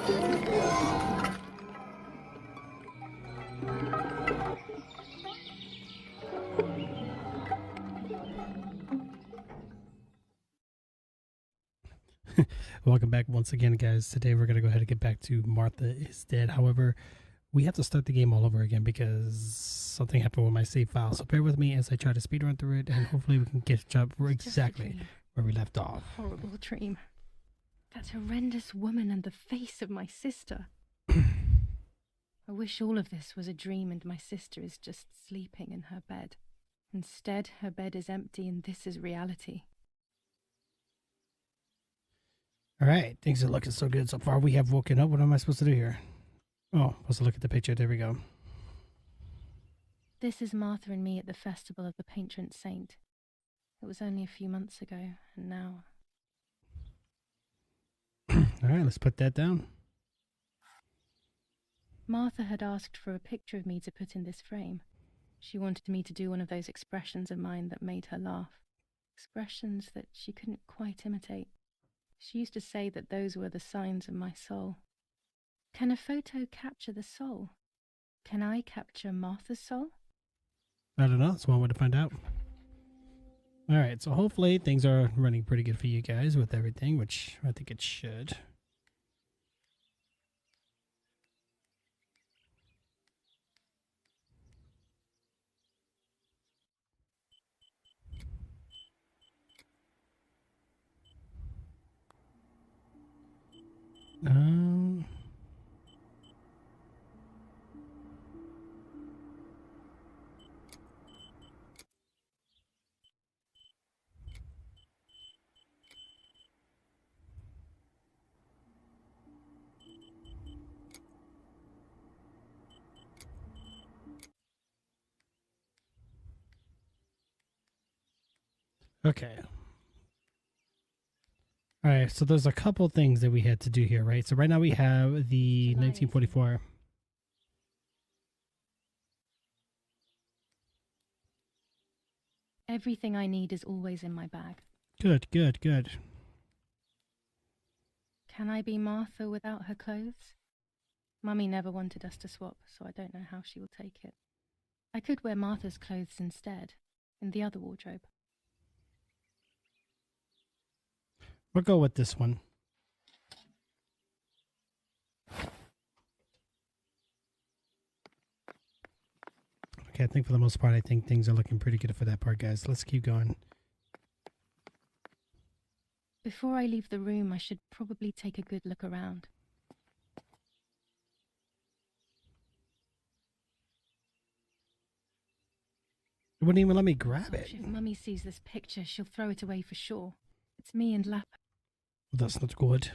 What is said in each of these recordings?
Welcome back once again, guys. Today we're going to go ahead and get back to Martha is Dead. However, we have to start the game all over again because something happened with my save file. So bear with me as I try to speedrun through it, and hopefully we can catch up exactly where we left off. Horrible dream. That horrendous woman and the face of my sister. I wish all of this was a dream and my sister is just sleeping in her bed. Instead, her bed is empty and this is reality. All right, things are looking so good so far. We have woken up. What am I supposed to do here? Oh, supposed to look at the picture. There we go. This is Martha and me at the festival of the patron saint. It was only a few months ago, and now... All right, let's put that down. Martha had asked for a picture of me to put in this frame. She wanted me to do one of those expressions of mine that made her laugh. Expressions that she couldn't quite imitate. She used to say that those were the signs of my soul. Can a photo capture the soul? Can I capture Martha's soul? I don't know. That's one way to find out. All right, so hopefully things are running pretty good for you guys with everything, which I think it should. Okay. All right, so there's a couple things that we had to do here, right? So right now we have the 1944. Everything I need is always in my bag. Good, good, good. Can I be Martha without her clothes? Mummy never wanted us to swap, so I don't know how she will take it. I could wear Martha's clothes instead, in the other wardrobe. We'll go with this one. Okay, I think for the most part, I think things are looking pretty good for that part, guys. Let's keep going. Before I leave the room, I should probably take a good look around. It wouldn't even let me grab Gosh, it. if Mummy sees this picture, she'll throw it away for sure. It's me and Lap. Well, that's not good.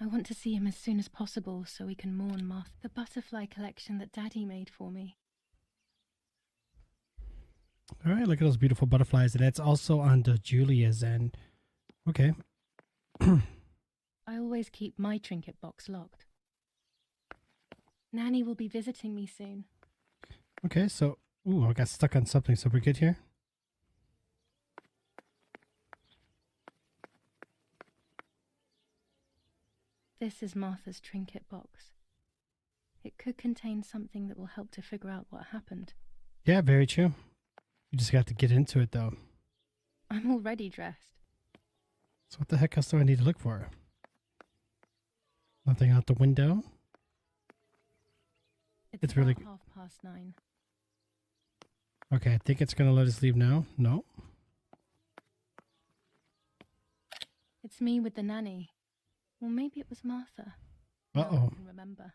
I want to see him as soon as possible so we can mourn Martha. The butterfly collection that Daddy made for me. All right, look at those beautiful butterflies. And that's also on the Julia's end. Okay. I always keep my trinket box locked. Nanny will be visiting me soon. Okay, so... Ooh, I got stuck on something, so we're good here? This is Martha's trinket box. It could contain something that will help to figure out what happened. Yeah, very true. You just got to get into it, though. I'm already dressed. So what the heck else do I need to look for? Nothing out the window? It's really... 9:30. Okay, I think it's going to let us leave now. No? It's me with the nanny. Well, maybe it was Martha. Uh-oh. No, I can remember.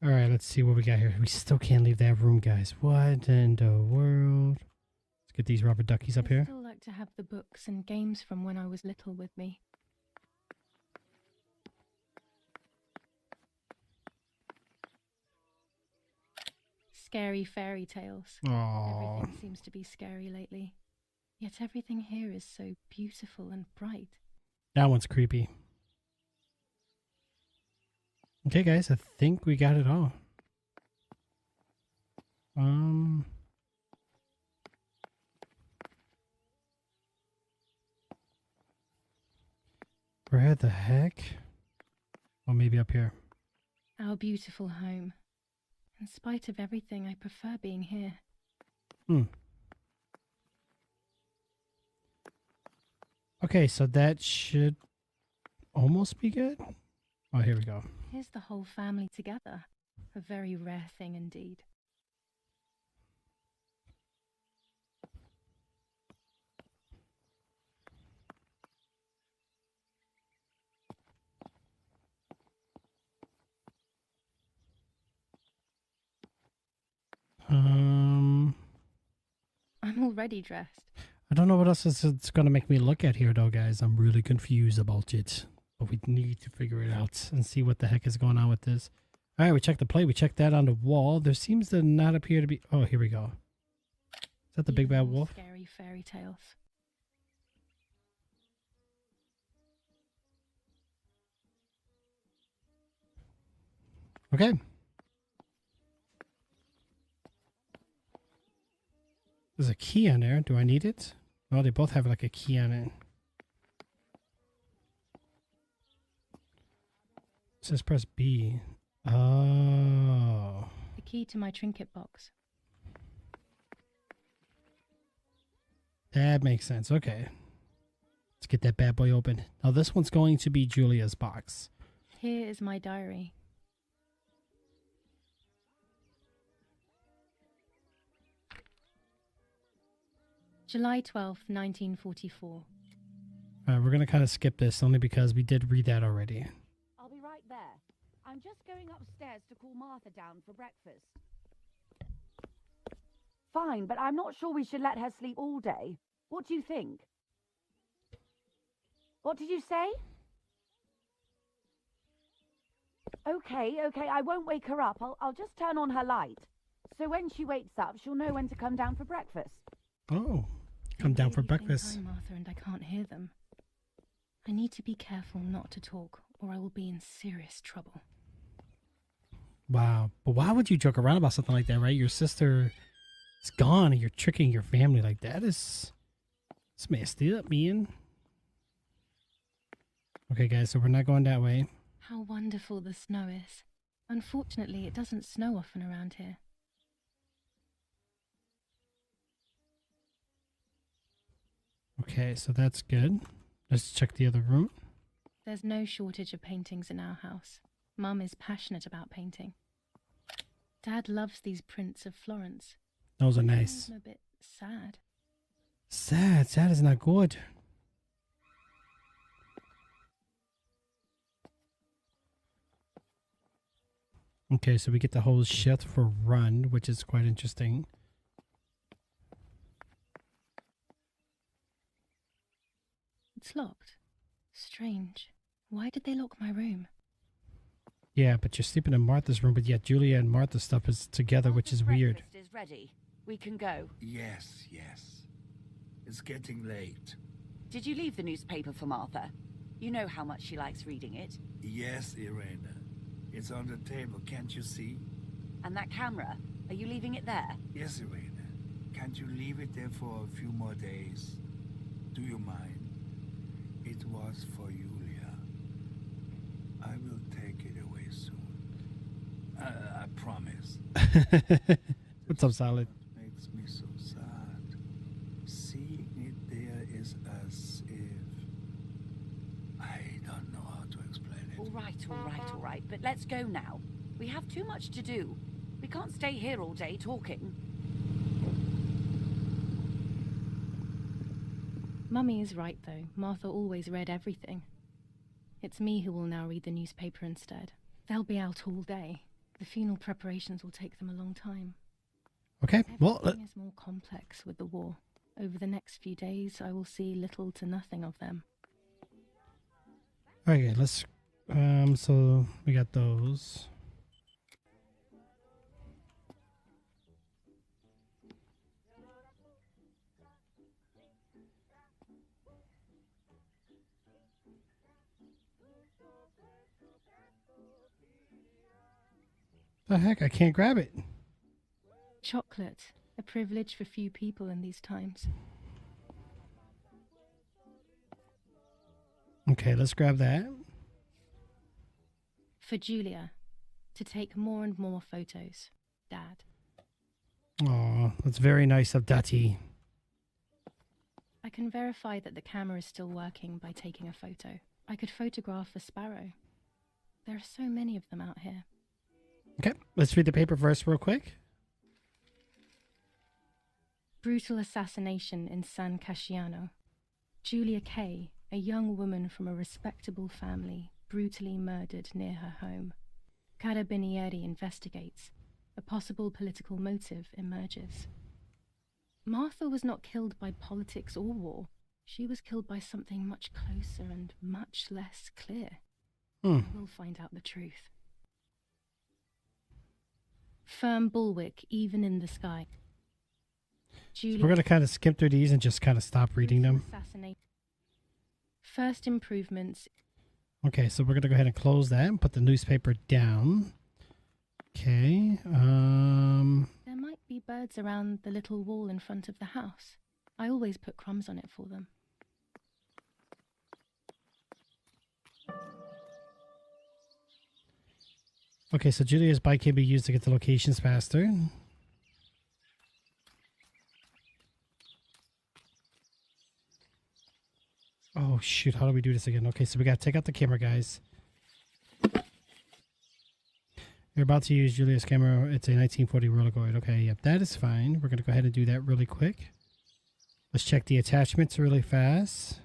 All right, let's see what we got here. We still can't leave that room, guys. What in the world? get these rubber duckies up I'd here. still like to have the books and games from when I was little with me. Scary fairy tales. Oh, Everything seems to be scary lately. Yet everything here is so beautiful and bright. that one's creepy. Okay, guys, I think we got it all. Where the heck? Oh, maybe up here. Our beautiful home. In spite of everything, I prefer being here. Okay, so that should almost be good. Oh, here we go. Here's the whole family together. A very rare thing indeed. I'm already dressed. I don't know what else it's going to make me look at here, though, guys. I'm really confused about it. But we need to figure it out and see what the heck is going on with this. All right, we checked the plate. We checked that on the wall. There seems to not appear to be... Oh, here we go. Is that the big bad wolf? Scary fairy tales. Okay. There's a key on there. Do I need it? Oh, they both have like a key on it. It says press B. Oh. The key to my trinket box. That makes sense. Okay. Let's get that bad boy open. Now this one's going to be Julia's box. Here is my diary. July 12th, 1944. We're going to kind of skip this only because we did read that already. I'll be right there. I'm just going upstairs to call Martha down for breakfast. Fine, but I'm not sure we should let her sleep all day. What do you think? What did you say? Okay, I won't wake her up. I'll just turn on her light. So when she wakes up, she'll know when to come down for breakfast. Oh, come down for breakfast. I'm Martha and I can't hear them. I need to be careful not to talk or I will be in serious trouble. Wow. But why would you joke around about something like that, right? Your sister is gone and you're tricking your family like that. It's messed up, man. Okay, guys, so we're not going that way. How wonderful the snow is. Unfortunately, it doesn't snow often around here. Okay, so that's good. Let's check the other room. There's no shortage of paintings in our house. Mum is passionate about painting. Dad loves these prints of Florence. Those are nice. I'm a bit sad. Sad. Sad is not good. Okay, so we get the whole shift for run, which is quite interesting. It's locked. Strange. Why did they lock my room? Yeah, but you're sleeping in Martha's room, but yet Julia and Martha's stuff is together, which is weird. Breakfast is ready. We can go. Yes. It's getting late. Did you leave the newspaper for Martha? You know how much she likes reading it. Yes, Irena. It's on the table, can't you see? And that camera, are you leaving it there? Yes, Irena. Can't you leave it there for a few more days? Do you mind? It was for Julia. I will take it away soon. I promise. What's up, Solid? What makes me so sad? Seeing it there is as if... I don't know how to explain it. All right. But let's go now. We have too much to do. We can't stay here all day talking. Mummy is right, though. Martha always read everything. It's me who will now read the newspaper instead. They'll be out all day. The funeral preparations will take them a long time. Okay, well... Everything is more complex with the war. Over the next few days, I will see little to nothing of them. Okay, let's so we got those. The heck, I can't grab it. Chocolate, a privilege for few people in these times. Okay, let's grab that. For Julia, to take more and more photos. Dad. Oh, that's very nice of Dati. I can verify that the camera is still working by taking a photo. I could photograph a sparrow. There are so many of them out here. Okay, let's read the paper first real quick. Brutal assassination in San Casciano. Julia Kay, a young woman from a respectable family, brutally murdered near her home. Carabinieri investigates. A possible political motive emerges. Martha was not killed by politics or war. She was killed by something much closer and much less clear. We'll find out the truth. Firm bulwark, even in the sky. So we're going to kind of skim through these and just kind of stop reading them. First improvements. Okay, so we're going to go ahead and close that and put the newspaper down. Okay. There might be birds around the little wall in front of the house. I always put crumbs on it for them. Okay, so Julia's bike can be used to get to locations faster. Oh, shoot. How do we do this again? Okay, so we got to take out the camera, guys. You're about to use Julia's camera. It's a 1940 Rolleigoid. Okay, yep, that is fine. We're going to go ahead and do that really quick. Let's check the attachments really fast.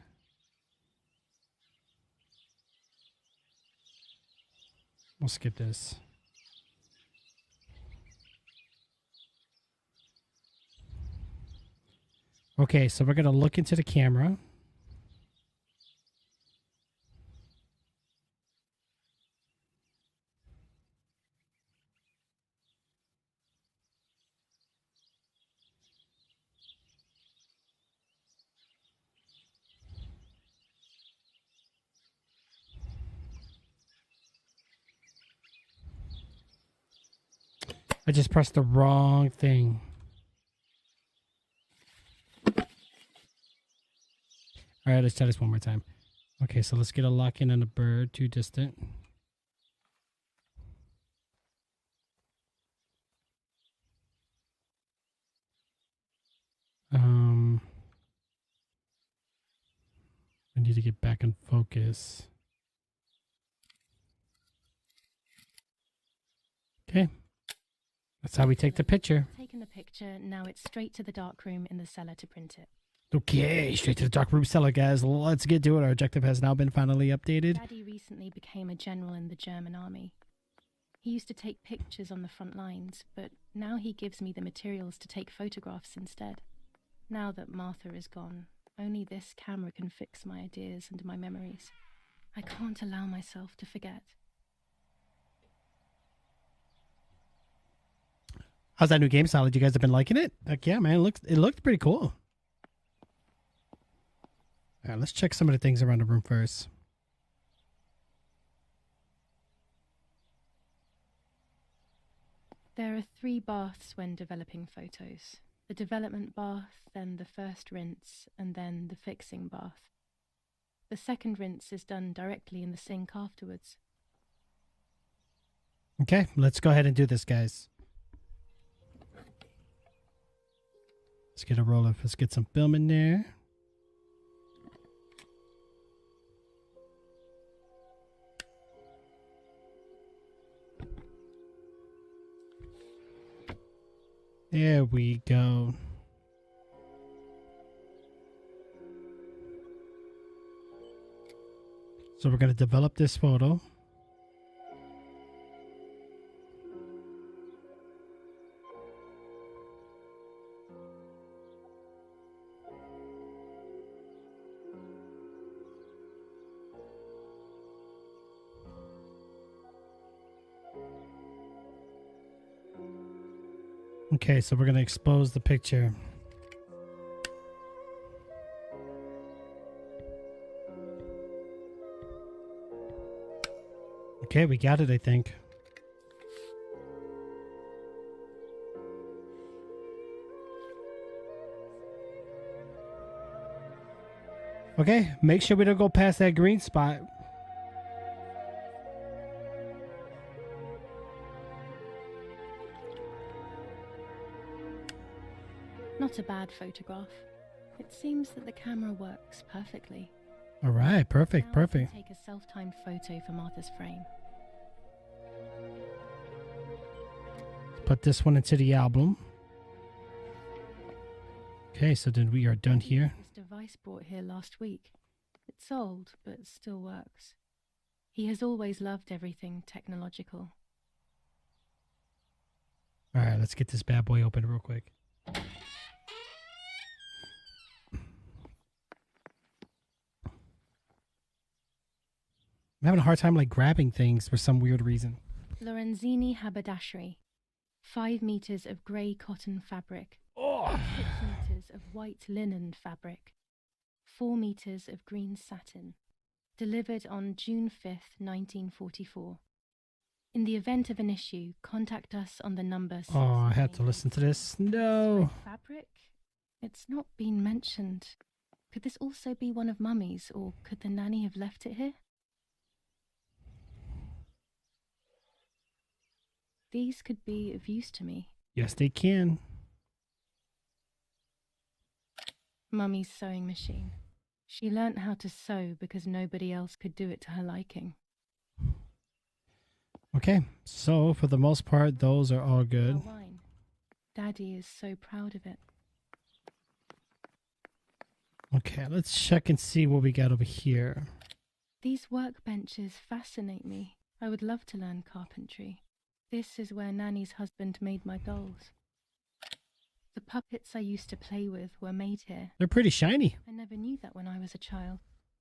We'll skip this. Okay, so we're going to look into the camera. I just pressed the wrong thing. All right, let's try this one more time. Okay, so let's get a lock in on the bird. Too distant. I need to get back in focus. Okay. That's how we take the picture. Taken the picture, now it's straight to the darkroom in the cellar to print it. Okay, straight to the dark room cellar, guys. Let's get to it. Our objective has now been finally updated. Daddy recently became a general in the German army. He used to take pictures on the front lines, but now he gives me the materials to take photographs instead. Now that Martha is gone, only this camera can fix my ideas and my memories. I can't allow myself to forget. How's that new game solid? You guys have been liking it? Heck yeah, man. It looked pretty cool. All right, let's check some of the things around the room first. There are 3 baths when developing photos. The development bath, then the first rinse, and then the fixing bath. The second rinse is done directly in the sink afterwards. Okay, let's go ahead and do this, guys. Let's get a roll of, let's get some film in there. There we go. So we're going to develop this photo. Okay, so we're going to expose the picture. Okay, we got it, I think. Okay, make sure we don't go past that green spot. Not a bad photograph. It seems that the camera works perfectly. All right, perfect, Now perfect. I can take a self-timed photo for Martha's frame. Put this one into the album. Okay, so then we are done here. This device brought here last week. It's old, but still works. He has always loved everything technological. All right, let's get this bad boy open real quick. I'm having a hard time like grabbing things for some weird reason. Lorenzini haberdashery. 5 meters of grey cotton fabric. Oh. 6 meters of white linen fabric. 4 meters of green satin. Delivered on June 5th, 1944. In the event of an issue, contact us on the number. Oh, I had to listen to this. No. Fabric? It's not been mentioned. Could this also be one of Mummy's, or could the nanny have left it here? These could be of use to me. Yes, they can. Mummy's sewing machine. She learnt how to sew because nobody else could do it to her liking. Okay, so for the most part, those are all good. Our wine. Daddy is so proud of it. Okay, let's check and see what we got over here. These workbenches fascinate me. I would love to learn carpentry. This is where Nanny's husband made my dolls. The puppets I used to play with were made here. They're pretty shiny. I never knew that when I was a child.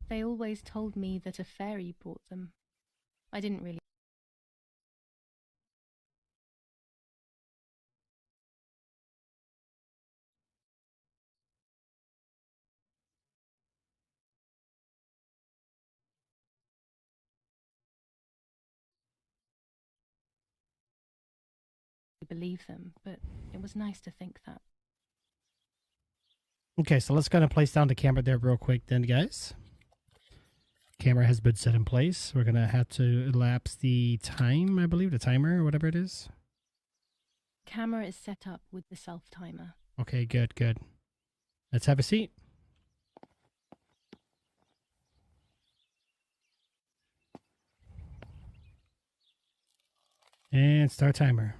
They always told me that a fairy brought them. I didn't really believe them, but it was nice to think that. Okay, so let's kind of place down the camera there real quick then, guys. Camera has been set in place. We're going to have to elapse the time, I believe, the timer or whatever it is. Camera is set up with the self-timer. Okay, good, good. Let's have a seat. And start timer.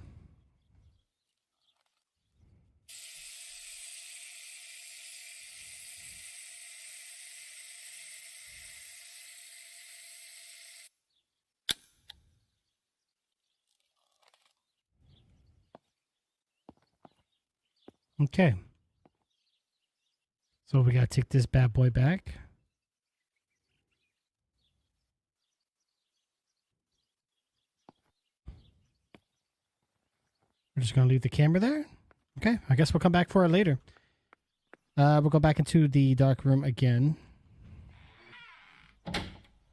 Okay. So we got to take this bad boy back. We're just going to leave the camera there. Okay, I guess we'll come back for it later. We'll go back into the dark room again.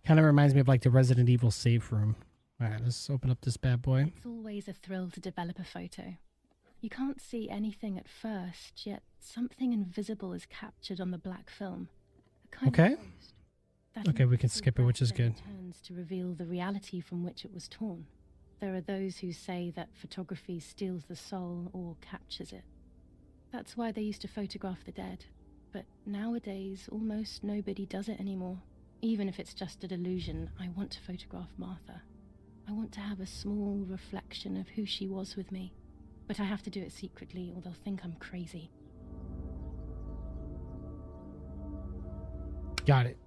Kind of reminds me of like the Resident Evil safe room. All right, let's open up this bad boy. It's always a thrill to develop a photo. You can't see anything at first, yet something invisible is captured on the black film. A kind Okay. of ghost. That Okay, we can invisible skip it, which is black then good. Turns to reveal the reality from which it was torn. There are those who say that photography steals the soul or captures it. That's why they used to photograph the dead. But nowadays, almost nobody does it anymore. Even if it's just a delusion, I want to photograph Martha. I want to have a small reflection of who she was with me. But I have to do it secretly or they'll think I'm crazy. Got it.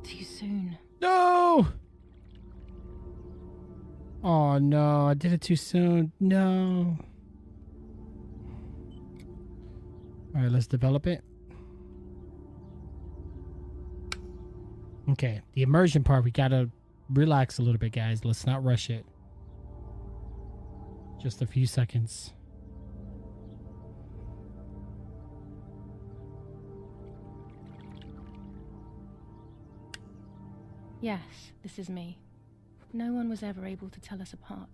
Too soon. No! Oh no, I did it too soon. No. All right, let's develop it. Okay, the immersion part, we gotta relax a little bit, guys. Let's not rush it. Just a few seconds. Yes, this is me. No one was ever able to tell us apart.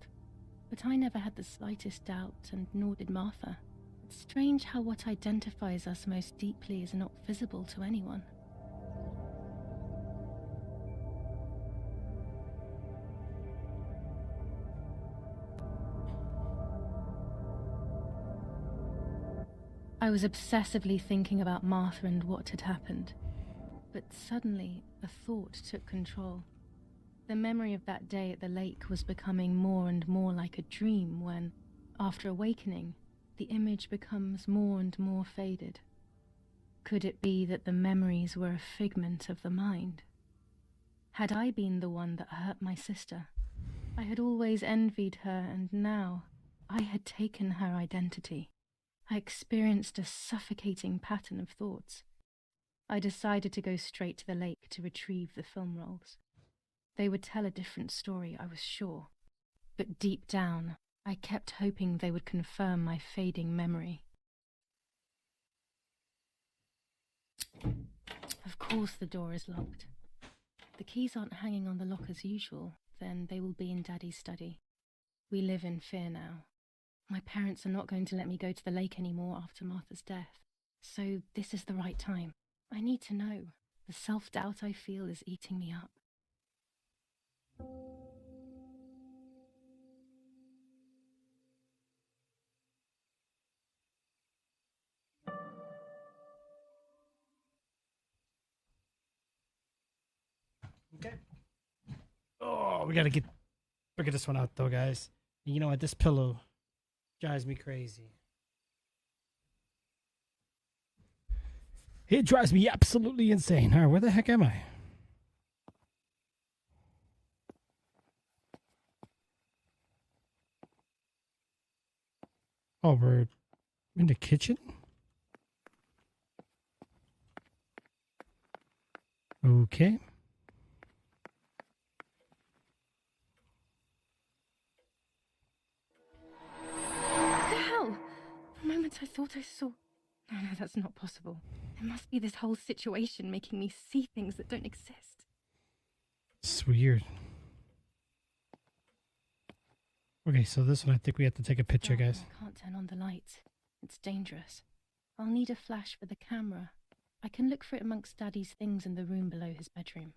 But I never had the slightest doubt, and nor did Martha. It's strange how what identifies us most deeply is not visible to anyone. I was obsessively thinking about Martha and what had happened. But suddenly, a thought took control. The memory of that day at the lake was becoming more and more like a dream when, after awakening, the image becomes more and more faded. Could it be that the memories were a figment of the mind? Had I been the one that hurt my sister? I had always envied her, and now I had taken her identity. I experienced a suffocating pattern of thoughts. I decided to go straight to the lake to retrieve the film rolls. They would tell a different story, I was sure. But deep down, I kept hoping they would confirm my fading memory. Of course the door is locked. The keys aren't hanging on the lock as usual, then they will be in Daddy's study. We live in fear now. My parents are not going to let me go to the lake anymore after Martha's death. So this is the right time. I need to know. The self-doubt I feel is eating me up. Okay. Oh, we gotta figure this one out though, guys. You know what? This pillow drives me crazy. It drives me absolutely insane. All right, where the heck am I? Oh, we're in the kitchen? Okay. What the hell? For a moment I thought I saw... No, that's not possible. It must be this whole situation making me see things that don't exist. It's weird. Okay, so this one I think we have to take a picture, Dark, guys. I can't turn on the lights. It's dangerous. I'll need a flash for the camera. I can look for it amongst Daddy's things in the room below his bedroom.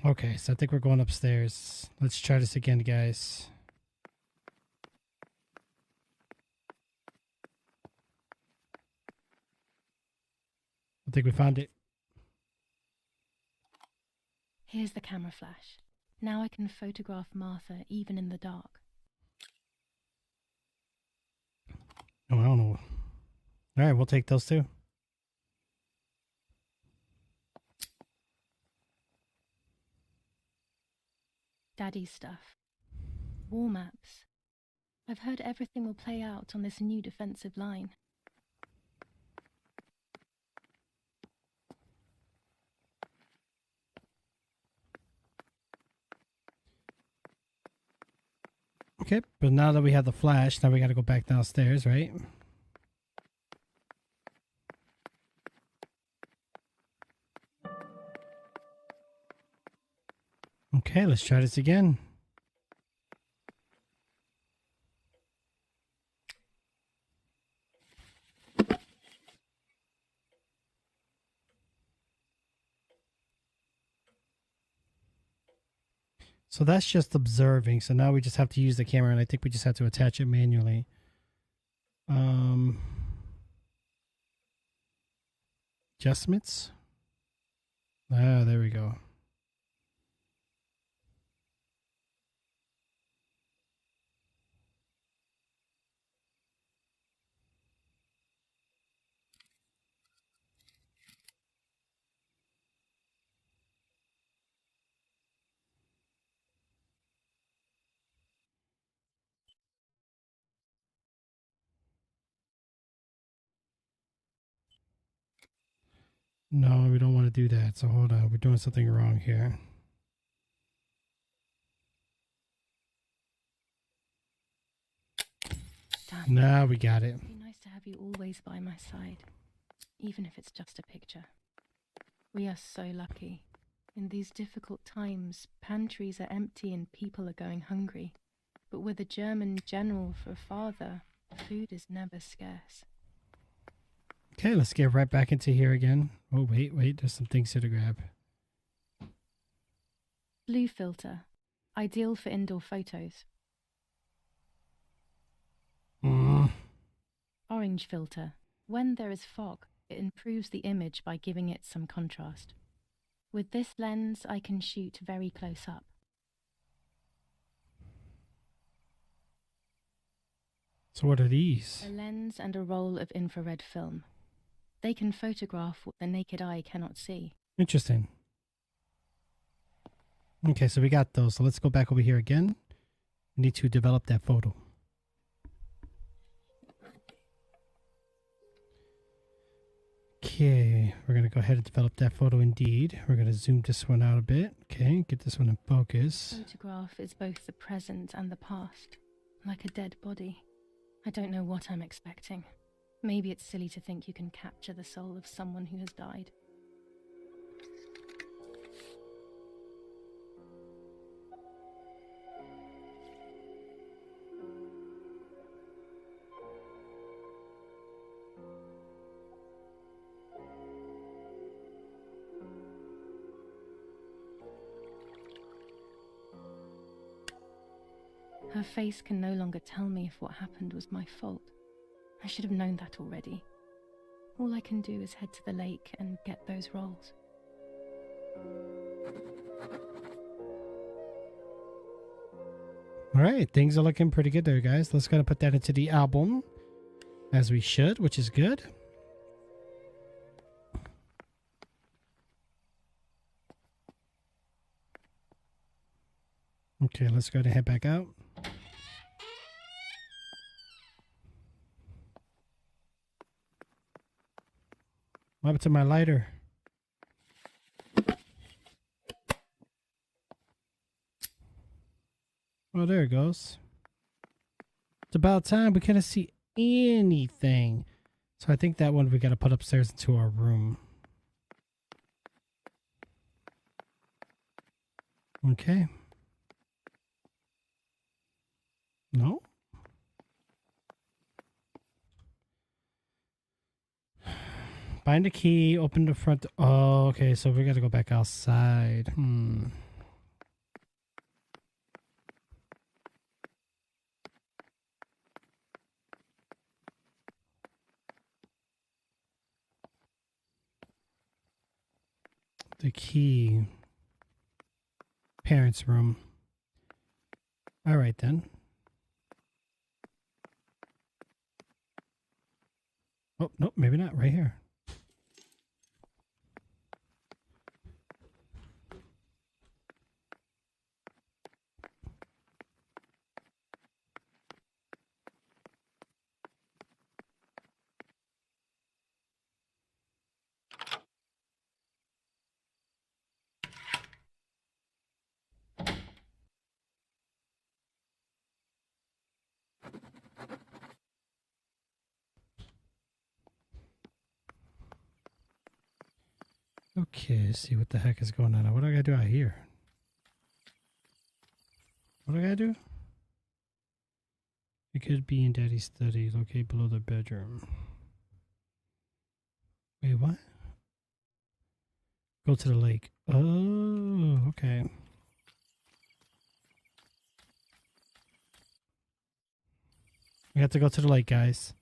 Okay, so I think we're going upstairs. Let's try this again, guys. I think we found it. Here's the camera flash. Now I can photograph Martha even in the dark. Oh, I don't know. All right, we'll take those two. Daddy's stuff. War maps. I've heard everything will play out on this new defensive line. Okay, but now that we have the flash, now we got to go back downstairs, right? Okay, let's try this again. So that's just observing. So now we just have to use the camera, and I think we just have to attach it manually. Adjustments. Ah, there we go. No, we don't want to do that. So hold on. We're doing something wrong here. Done. Now we got it. It'd be nice to have you always by my side, even if it's just a picture. We are so lucky. In these difficult times, pantries are empty and people are going hungry. But with a German general for a father, food is never scarce. Okay, let's get right back into here again. Oh, wait. There's some things here to grab. Blue filter. Ideal for indoor photos. Orange filter. When there is fog, it improves the image by giving it some contrast. With this lens, I can shoot very close up. So what are these? A lens and a roll of infrared film. They can photograph what the naked eye cannot see. Interesting. Okay, so we got those. So let's go back over here again. We need to develop that photo. Okay, we're going to go ahead and develop that photo indeed. We're going to zoom this one out a bit. Okay, get this one in focus. Photograph is both the present and the past, like a dead body. I don't know what I'm expecting. Maybe it's silly to think you can capture the soul of someone who has died. Her face can no longer tell me if what happened was my fault. I should have known that already. All I can do is head to the lake and get those rolls. All right, things are looking pretty good there, guys. Let's go and put that into the album, as we should, which is good. Okay, let's go ahead and head back out. What happened to my lighter? Oh, there it goes. It's about time. We couldn't see anything. So I think that one we got to put upstairs into our room. Okay. No? Find the key, open the front. Oh, okay. So we got to go back outside. The key. Parents' room. All right, then. Oh, no, maybe not. Right here. Okay, let's see what the heck is going on. What do I gotta do out here? What do I gotta do? It could be in Daddy's study, located below the bedroom. Wait, what? Go to the lake. Oh, okay. We have to go to the lake, guys.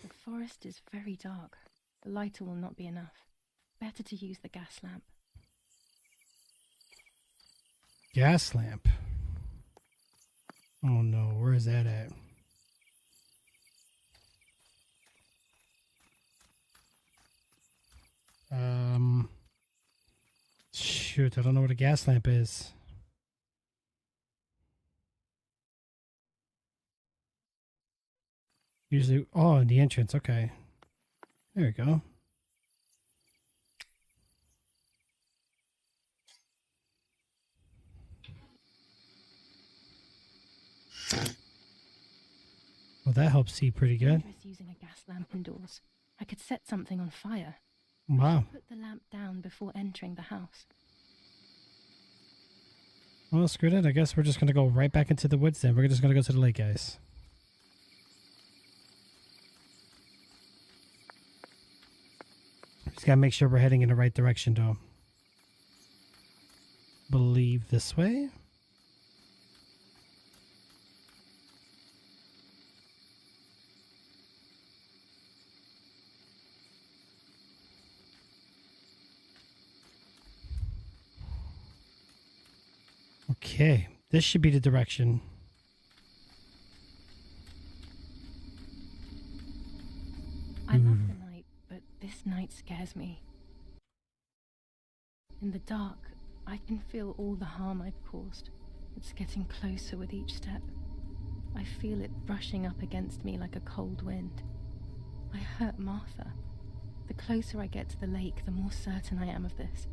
The forest is very dark. The lighter will not be enough. Better to use the gas lamp. Gas lamp. Oh no, where is that at? Shoot, I don't know what a gas lamp is. Usually, oh, in the entrance, okay. There we go. that helps see pretty good. Dangerous using a gas lamp indoors. I could set something on fire. Wow. Put the lamp down before entering the house. Well, screw it. I guess we're just going to go right back into the woods then. We're just going to go to the lake, guys. Just got to make sure we're heading in the right direction, though. Believe this way. Okay, this should be the direction. I love the night, but this night scares me. In the dark, I can feel all the harm I've caused. It's getting closer with each step. I feel it brushing up against me like a cold wind. I hurt Martha. The closer I get to the lake, the more certain I am of this.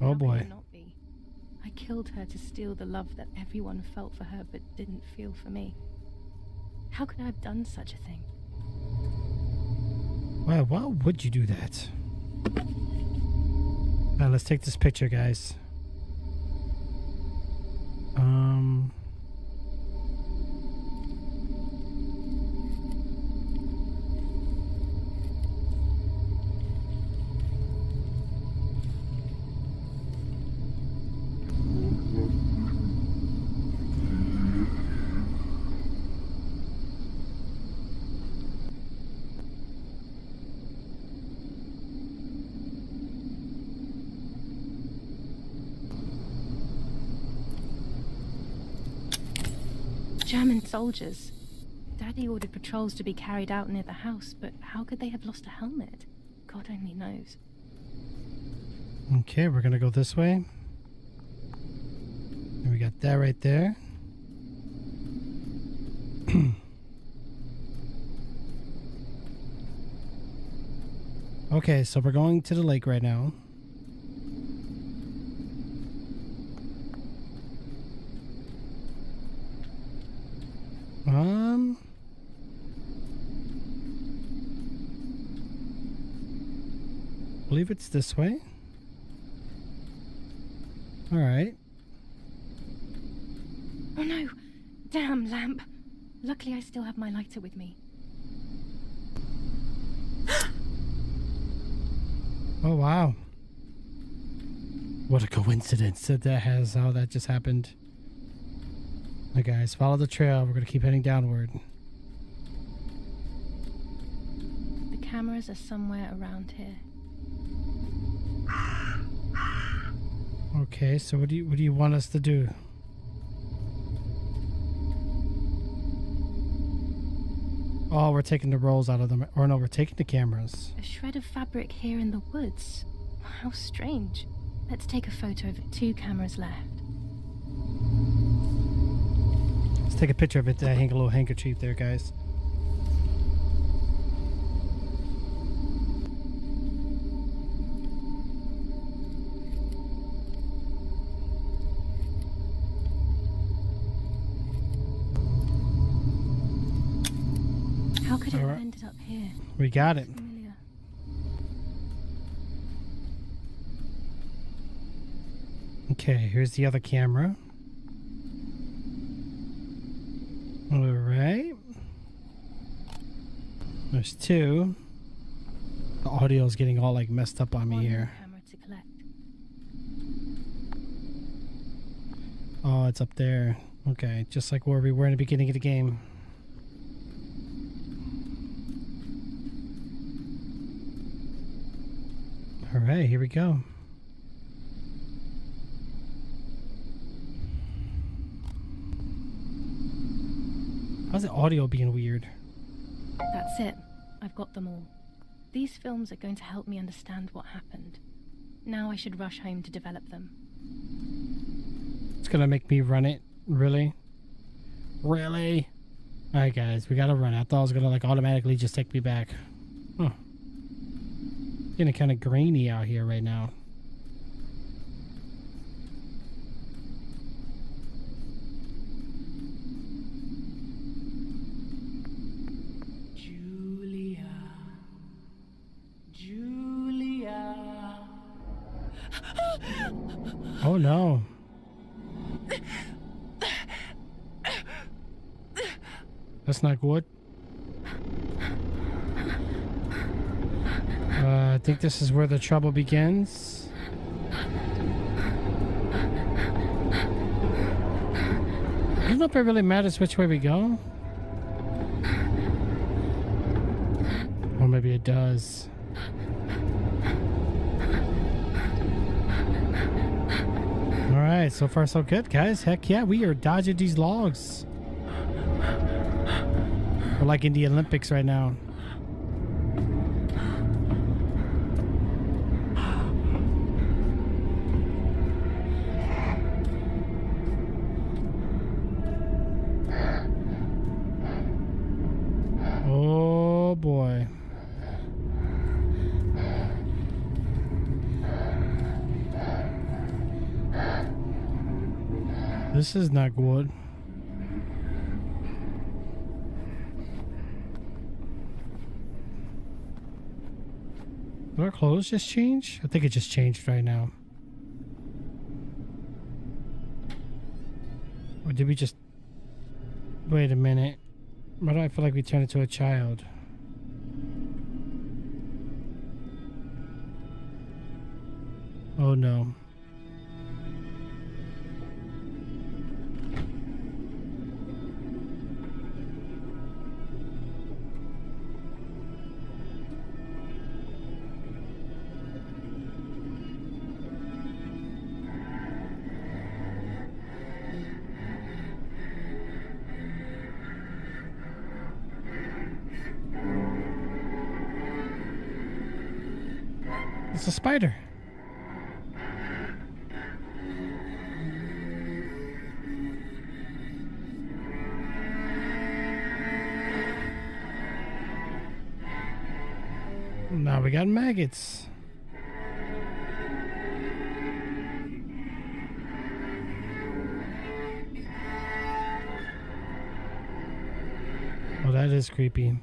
Oh How boy. could it not be? I killed her to steal the love that everyone felt for her but didn't feel for me. How could I have done such a thing? Wow, why would you do that? Alright, let's take this picture, guys. German soldiers. Daddy ordered patrols to be carried out near the house, but how could they have lost a helmet? God only knows. Okay, we're gonna go this way. And we got that right there. Okay, so we're going to the lake right now. I believe it's this way. All right. Oh no! Damn lamp! Luckily I still have my lighter with me. Oh wow. What a coincidence that how that just happened. Hey guys, follow the trail. We're gonna keep heading downward. The cameras are somewhere around here. Okay, so what do you want us to do? Oh, we're taking the rolls out of them. Or no, we're taking the cameras. A shred of fabric here in the woods. How strange. Let's take a photo of it. 2 cameras left. Let's take a picture of it. Hang a little handkerchief there, guys. How could it have ended up here? We got it. Familiar. Okay, here's the other camera. Alright. There's 2. The audio's getting all like messed up on me One here. camera to collect. Oh, it's up there. Okay, just like where we were in the beginning of the game. Alright, here we go. How's the audio being weird? That's it. I've got them all. These films are going to help me understand what happened. Now I should rush home to develop them. It's gonna make me run it? Really? Really? Alright guys, we gotta run. I thought it was gonna like automatically just take me back. Huh. Getting kind of grainy out here right now. Oh no. That's not good. I think this is where the trouble begins. I don't know if it really matters which way we go. Or maybe it does. Alright, so far so good, guys. Heck yeah, we are dodging these logs. We're like in the Olympics right now. Oh boy. This is not good. Did our clothes just change? I think it just changed right now. Or did we just... Wait a minute. Why do I feel like we turned into a child? Oh no. It's a spider. Now we got maggots. Well, that is creepy.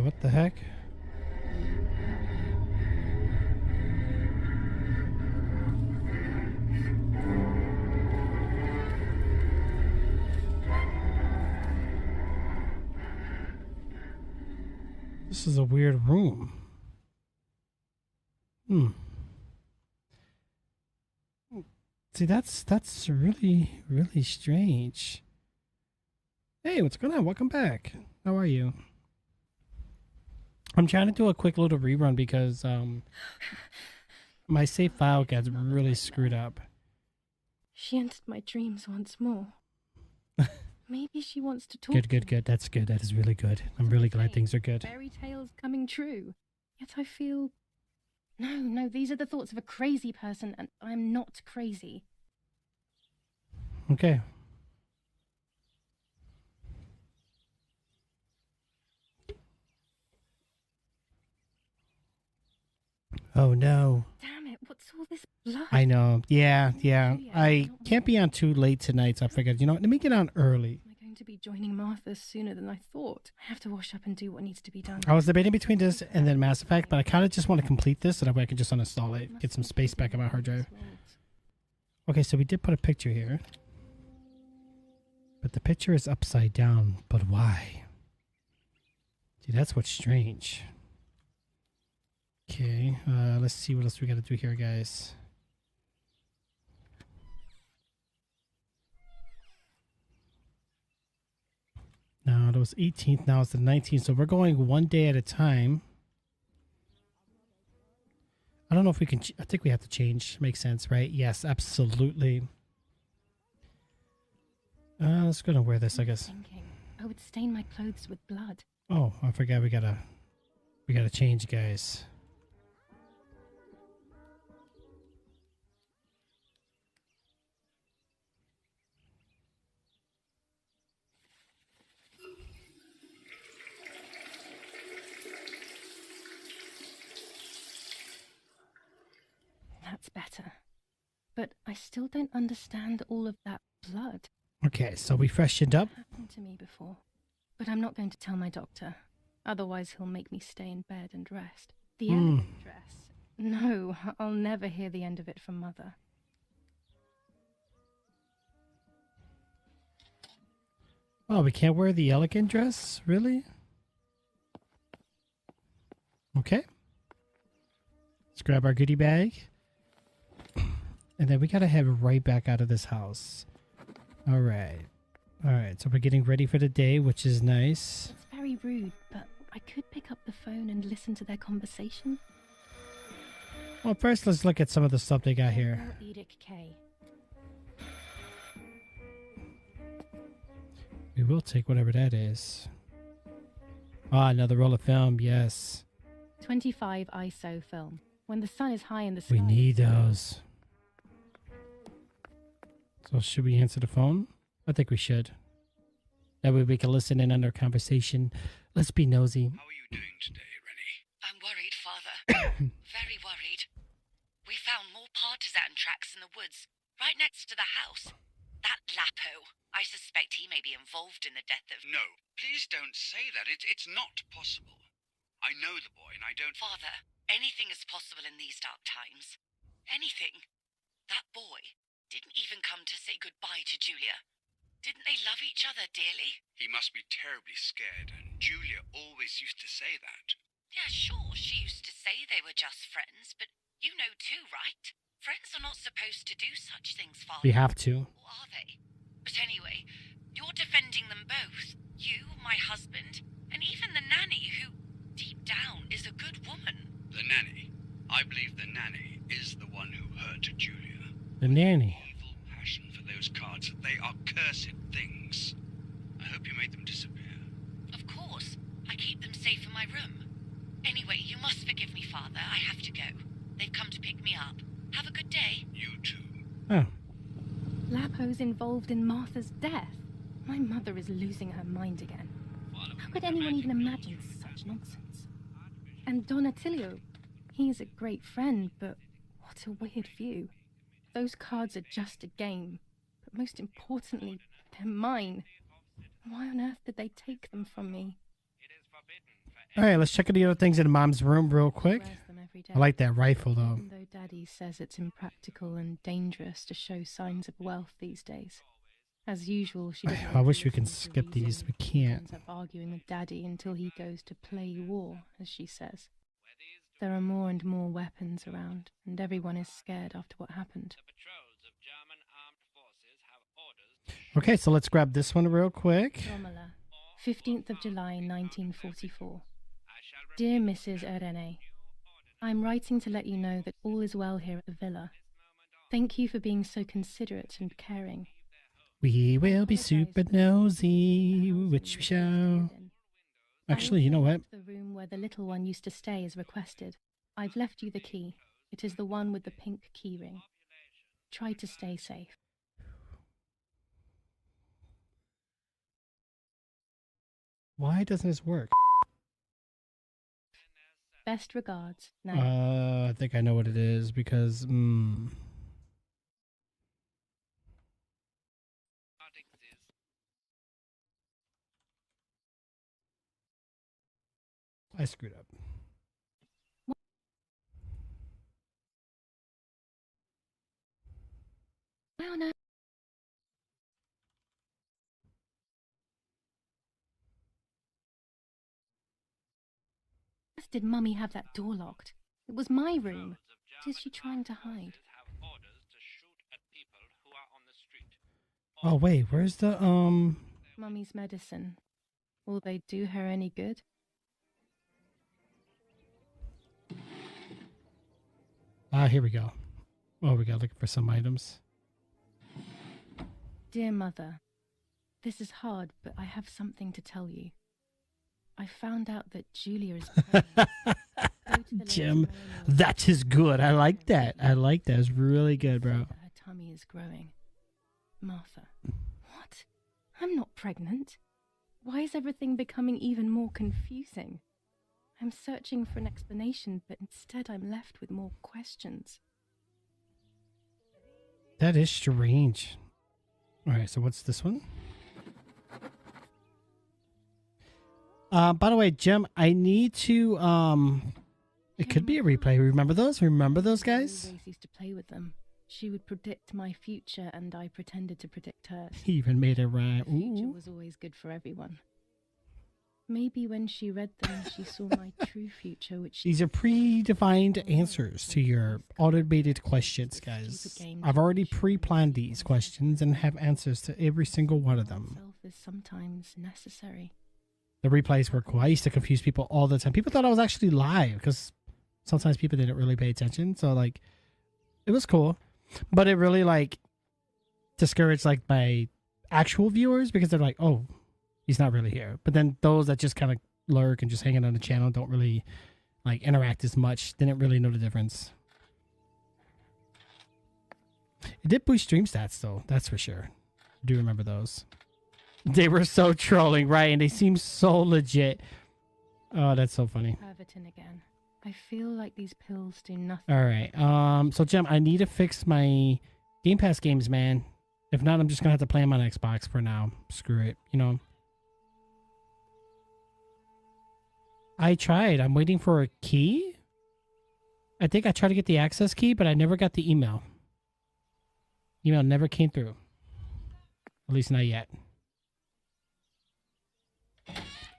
What the heck? This is a weird room. See, that's really, really strange. Hey, what's going on? Welcome back. How are you? I'm trying to do a quick little rerun because my save file gets really screwed up. She entered my dreams once more. Maybe she wants to talk. Good. That's good. That is really good. I'm really glad things are good. Fairy tales coming true. Yet I feel... No, these are the thoughts of a crazy person, and I'm not crazy. Okay. Oh no. Damn it, what's all this blood? I know. Yeah. I can't be on too late tonight, so I figured, you know what, let me get on early. Am I going to be joining Martha sooner than I thought? I have to wash up and do what needs to be done. I was debating between this and then Mass Effect, but I kind of just want to complete this so that way I can just uninstall it, get some space back on my hard drive. Okay, so we did put a picture here. But the picture is upside down. But why? See, that's what's strange. Okay, let's see what else we gotta do here, guys. Now, it was 18th, now it's the 19th, so we're going one day at a time. I don't know if we can... I think we have to change. Makes sense, right? Yes, absolutely. Let's go and wear this, I guess. I would stain my clothes with blood. Oh, I forgot we gotta change, guys. But I still don't understand all of that blood. Okay, so we freshened up. It happened to me before. But I'm not going to tell my doctor. Otherwise he'll make me stay in bed and rest. The elegant dress. No, I'll never hear the end of it from Mother. Oh, we can't wear the elegant dress? Really? Okay. Let's grab our goodie bag. And then we gotta head right back out of this house. Alright. Alright, so we're getting ready for the day, which is nice. It's very rude, but I could pick up the phone and listen to their conversation. Well, first let's look at some of the stuff they got here. Edict K. We will take whatever that is. Ah, another roll of film, yes. 25 ISO film. When the sun is high in the sky. We need those. So should we answer the phone? I think we should. That way we can listen in on their conversation. Let's be nosy. How are you doing today, Rennie? I'm worried, Father. Very worried. We found more partisan tracks in the woods, right next to the house. That Lapo, I suspect he may be involved in the death of... No, please don't say that. It's not possible. I know the boy and I don't... Father, anything is possible in these dark times. Anything. That boy didn't even come to say goodbye to Julia. Didn't they love each other dearly? He must be terribly scared, and Julia always used to say that. Yeah, sure, she used to say they were just friends, but you know too, right? Friends are not supposed to do such things, Father. We have to. Or are they? But anyway, you're defending them both. You, my husband, and even the nanny who, deep down, is a good woman. The nanny. I believe the nanny is the one who hurt Julia. The nanny. Evil passion for those cards. They are cursed things. I hope you made them disappear. Of course. I keep them safe in my room. Anyway, you must forgive me, Father. I have to go. They've come to pick me up. Have a good day. You too. Oh. Lapo's involved in Martha's death. My mother is losing her mind again. How could anyone even imagine such nonsense? And Don Attilio, he is a great friend, but what a weird view. Those cards are just a game, but most importantly, they're mine. Why on earth did they take them from me? Alright, let's check out the other things in Mom's room real quick. Wears them every day. I like that rifle though. Even though Daddy says it's impractical and dangerous to show signs of wealth these days. As usual, she doesn't I wish we listen can to skip reason. these. We can't. Ends up arguing with Daddy until he goes to play war, as she says. There are more and more weapons around, and everyone is scared after what happened. Okay, so let's grab this one real quick. Romola, 15th of July, 1944. Dear Mrs. Irene, I'm writing to let you know that all is well here at the villa. Thank you for being so considerate and caring. We will be super nosy, which we shall. Actually, you know what? The room where the little one used to stay is requested. I've left you the key. It is the one with the pink keyring. Try to stay safe. Why doesn't this work? Best regards, Nanny. I think I know what it is because, I screwed up. Why on earth? Did Mummy have that door locked? It was my room. What is she trying to hide? Oh wait, where's the Mummy's medicine. Will they do her any good? here we go. Oh, we got looking for some items. Dear Mother, this is hard, but I have something to tell you. I found out that Julia is pregnant. Go to the Jim, lady Marilyn that is good. I like that. I like that. It's really good, bro. that her tummy is growing. Martha, what? I'm not pregnant. Why is everything becoming even more confusing? I'm searching for an explanation, but instead I'm left with more questions. That is strange. All right, so what's this one? By the way, Jim, I need to it could be a replay. Remember those? Remember those guys? I always used to play with them. She would predict my future, and I pretended to predict hers. He even made it right. The future Ooh. was always good for everyone. Maybe when she read them, she saw my true future, which These are predefined answers to your automated questions, guys. I've already pre-planned these questions and have answers to every single one of them. itself is sometimes necessary. The replays were cool. I used to confuse people all the time. People thought I was actually live because sometimes people didn't really pay attention. So like, it was cool, but it really like discouraged like my actual viewers because they're like, oh, he's not really here. But then those that just kind of lurk and just hanging on the channel don't really like interact as much. Didn't really know the difference. It did boost stream stats though. That's for sure. I do remember those. They were so trolling, right? And they seem so legit. Oh, that's so funny. Pervertin again. I feel like these pills do nothing. All right. So Jim, I need to fix my Game Pass games, man. If not, I'm just gonna have to play them on Xbox for now. Screw it. You know. I tried. I'm waiting for a key. I think I tried to get the access key, but I never got the email. Email never came through. At least not yet.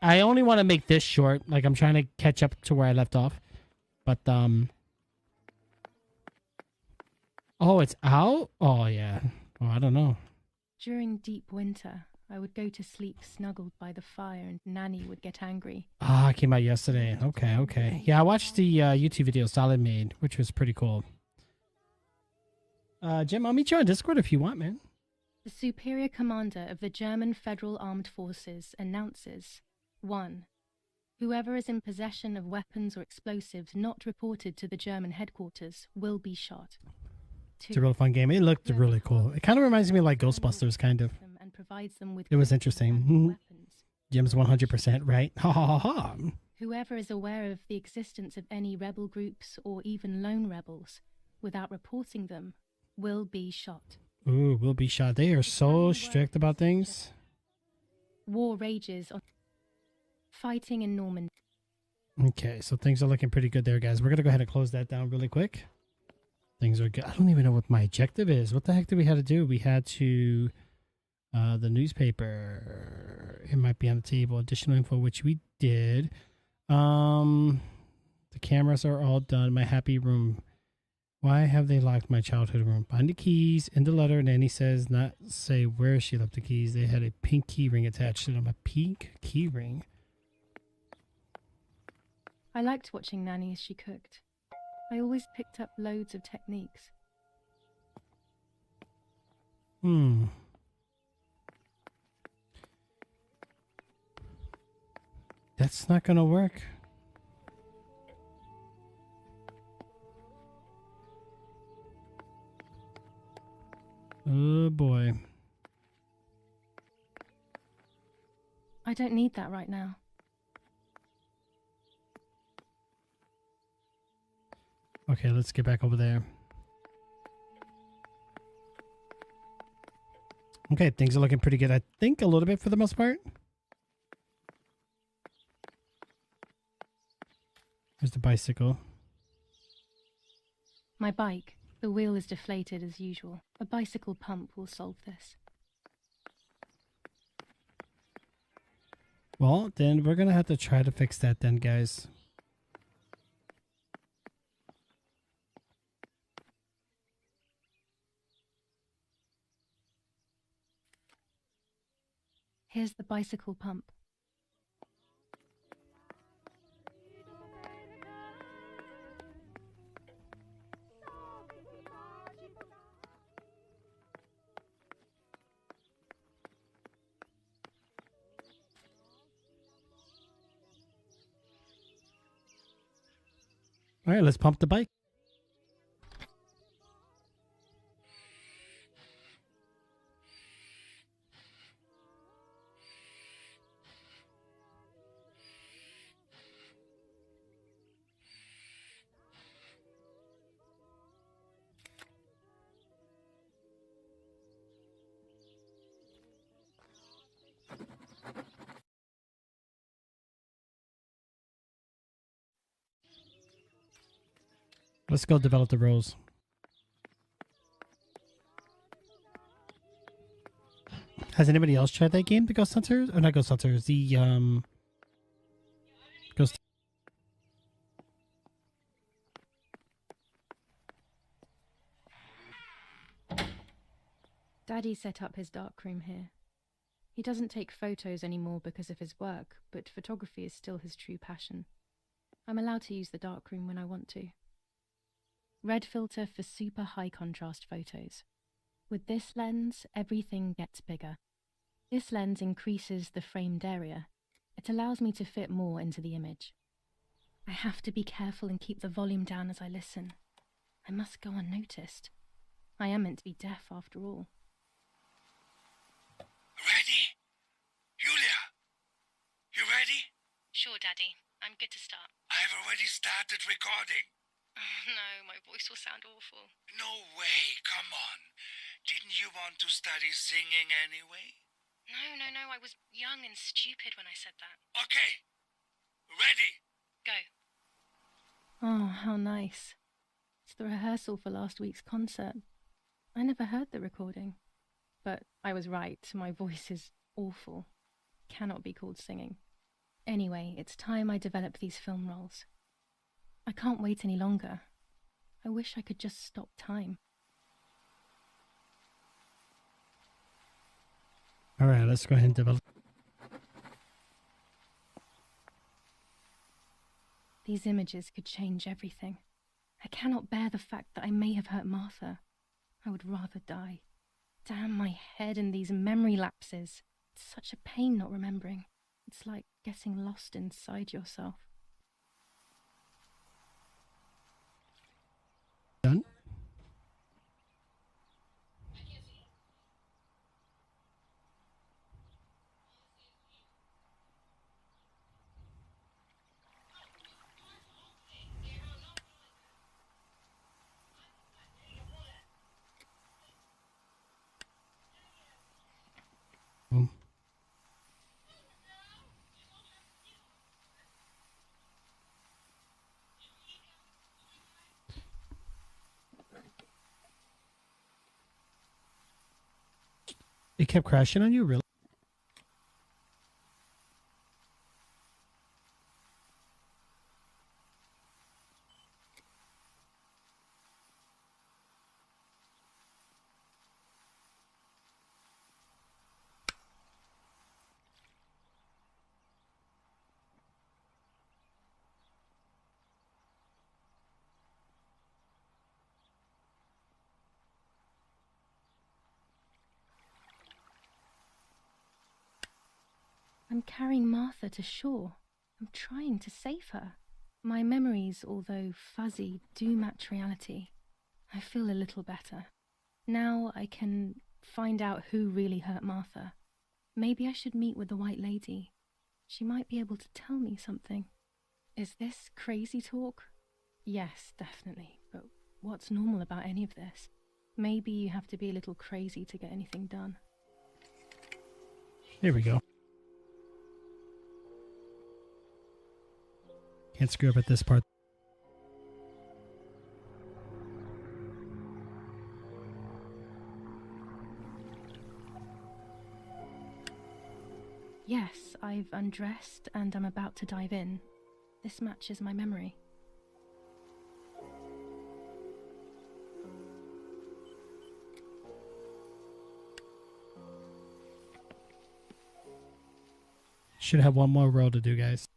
I only want to make this short. Like, I'm trying to catch up to where I left off. But, oh, it's out? Oh, yeah. Oh, I don't know. During deep winter, I would go to sleep snuggled by the fire and Nanny would get angry. Ah, it came out yesterday. Okay. Yeah, I watched the YouTube video Solid made, which was pretty cool. Jim, I'll meet you on Discord if you want, man. The superior commander of the German Federal Armed Forces announces: 1. Whoever is in possession of weapons or explosives not reported to the German headquarters will be shot. 2. It's a real fun game. It looked really cool. It kind of reminds me of like Ghostbusters, kind of. And provides them with It was interesting. weapons. Jim's 100% right. Ha ha ha ha. Whoever is aware of the existence of any rebel groups or even lone rebels without reporting them will be shot. Ooh, will be shot. They are so strict about things. War rages on fighting in Normandy. Okay, so things are looking pretty good there, guys. We're going to go ahead and close that down really quick. Things are good. I don't even know what my objective is. What the heck did we have to do? We had to... the newspaper. It might be on the table. Additional info, which we did. The cameras are all done. My happy room. Why have they locked my childhood room? Find the keys in the letter. Nanny says not say where she left the keys. They had a pink key ring attached to them. A pink key ring. I liked watching Nanny as she cooked. I always picked up loads of techniques. That's not gonna work. Oh boy. I don't need that right now. Okay, let's get back over there. Okay, things are looking pretty good. I think a little bit for the most part. Here's the bicycle. My bike. The wheel is deflated as usual. A bicycle pump will solve this. Well, then we're gonna have to try to fix that then, guys. Here's the bicycle pump. All right, let's pump the bike. Let's go develop the roles. Has anybody else tried that game, the Ghost Hunters? Or not Ghost Hunters, the Ghost. Daddy set up his darkroom here. He doesn't take photos anymore because of his work, but photography is still his true passion. I'm allowed to use the darkroom when I want to. Red filter for super high contrast photos. With this lens, everything gets bigger. This lens increases the framed area. It allows me to fit more into the image. I have to be careful and keep the volume down as I listen. I must go unnoticed. I am meant to be deaf after all. Ready? Julia? You ready? Sure, Daddy. I'm good to start. I've already started recording. Oh, no, my voice will sound awful. No way, come on. Didn't you want to study singing anyway? No, I was young and stupid when I said that. Okay. Ready? Go. Oh, how nice. It's the rehearsal for last week's concert. I never heard the recording. But I was right, my voice is awful. Cannot be called singing. Anyway, it's time I develop these film roles. I can't wait any longer. I wish I could just stop time. All right, let's go ahead and develop. These images could change everything. I cannot bear the fact that I may have hurt Martha. I would rather die. Damn my head and these memory lapses. It's such a pain not remembering. It's like getting lost inside yourself. Done. It kept crashing on you, really? I'm carrying Martha to shore. I'm trying to save her. My memories, although fuzzy, do match reality. I feel a little better. Now I can find out who really hurt Martha. Maybe I should meet with the White Lady. She might be able to tell me something. Is this crazy talk? Yes, definitely. But what's normal about any of this? Maybe you have to be a little crazy to get anything done. Here we go. Can't screw up at this part. Yes, I've undressed and I'm about to dive in. This matches my memory. Should have one more roll to do, guys.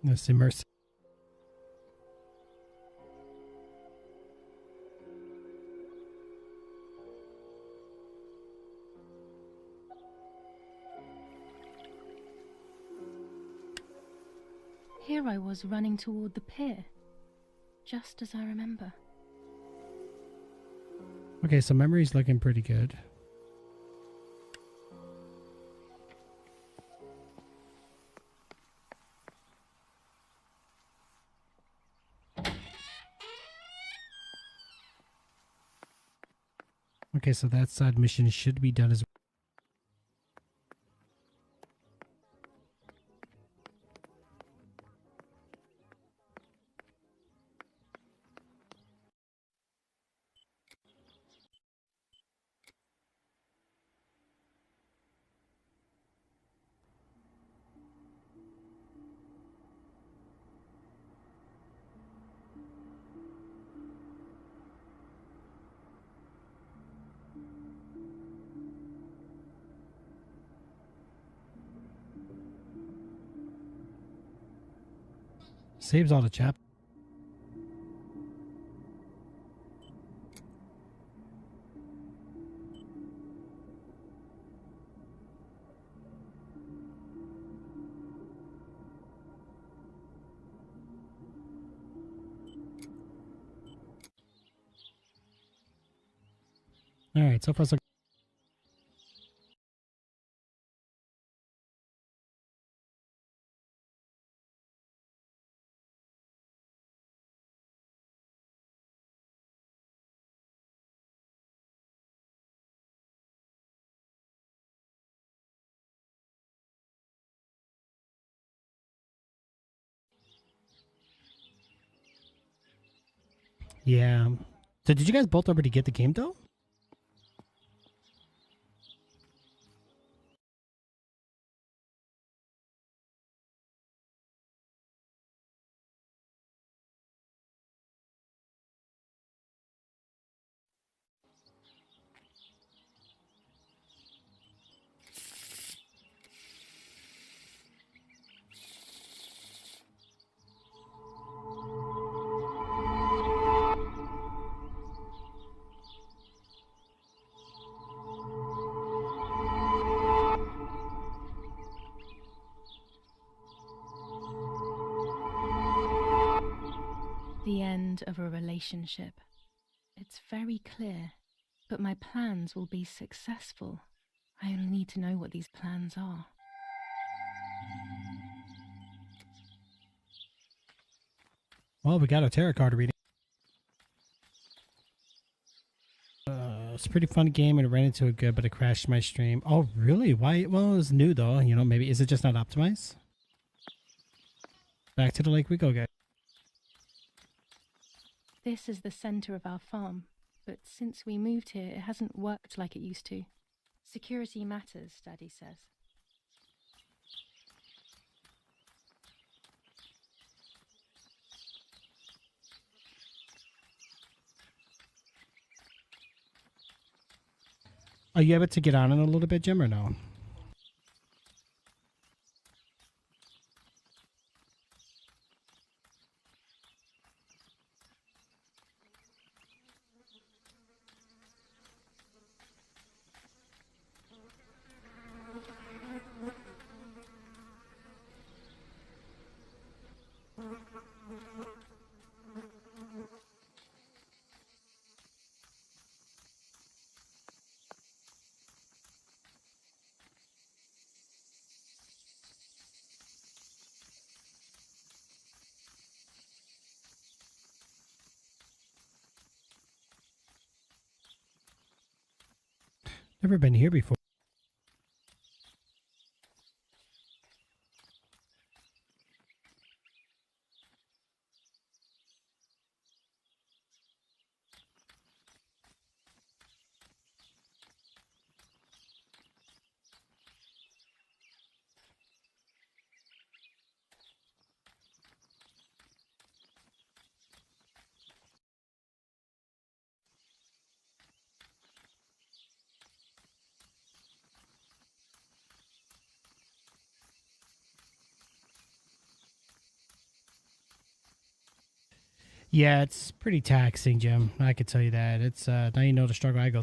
Let's immerse. Here I was running toward the pier, just as I remember. Okay, so memory's looking pretty good. Okay, so that side mission should be done as well. Saves all the chap. All right, so far so. Yeah. So did you guys both already get the game though? The end of a relationship. It's very clear, but my plans will be successful. I only need to know what these plans are. Well, we got a tarot card reading. It's a pretty fun game and it ran into a good, but it crashed my stream. Oh, really? Why? Well, it was new though. You know, maybe is it just not optimized? Back to the lake we go, guys. This is the center of our farm, but since we moved here, it hasn't worked like it used to. Security matters, Daddy says. Are you able to get on it a little bit, Jim, or no? Never been here before. Yeah, it's pretty taxing, Jim. I could tell you that. It's now you know the struggle I go.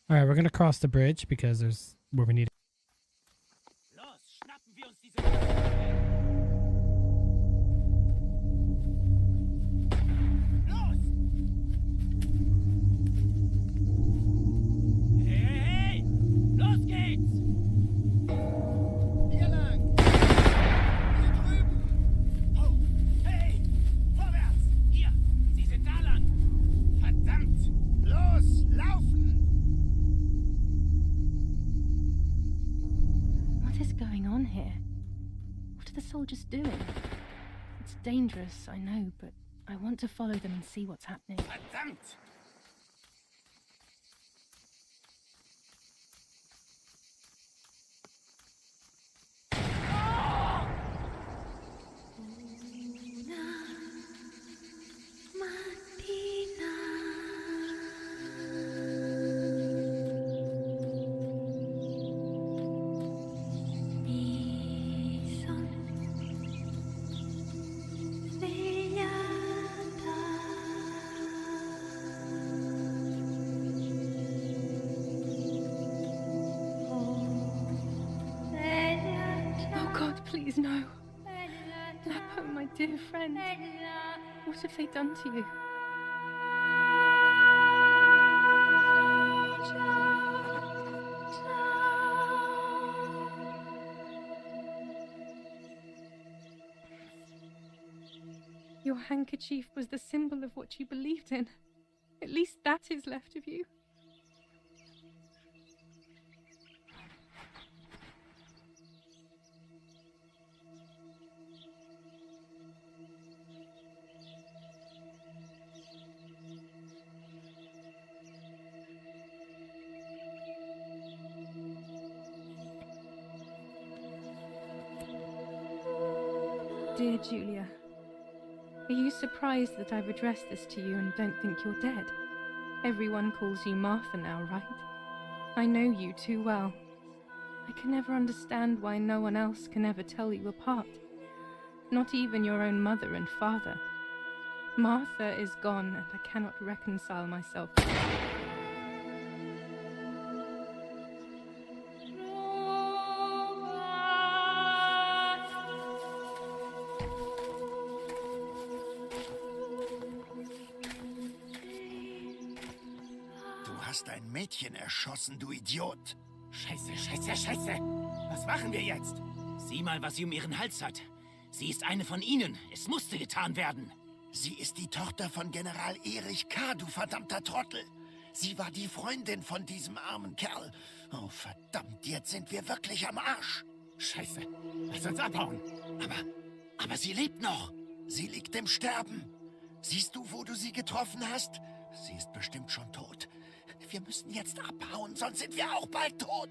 All right, we're gonna cross the bridge because there's where we need. here? What are the soldiers doing? It's dangerous, I know, but I want to follow them and see what's happening. Verdammt! Please, no. Lapo, my dear friend. What have they done to you? Your handkerchief was the symbol of what you believed in. At least that is left of you. Dear Julia, are you surprised that I've addressed this to you and don't think you're dead? Everyone calls you Martha now, right? I know you too well. I can never understand why no one else can ever tell you apart. Not even your own mother and father. Martha is gone and I cannot reconcile myself. Du hast ein Mädchen erschossen, du Idiot. Scheiße, scheiße, scheiße. Was machen wir jetzt? Sieh mal, was sie um ihren Hals hat. Sie ist eine von ihnen. Es musste getan werden. Sie ist die Tochter von General Erich K., du verdammter Trottel. Sie war die Freundin von diesem armen Kerl. Oh, verdammt, jetzt sind wir wirklich am Arsch. Scheiße. Lass uns abhauen. Aber sie lebt noch. Sie liegt im Sterben. Siehst du, wo du sie getroffen hast? Sie ist bestimmt schon tot. Wir müssen jetzt abhauen, sonst sind wir auch bald tot.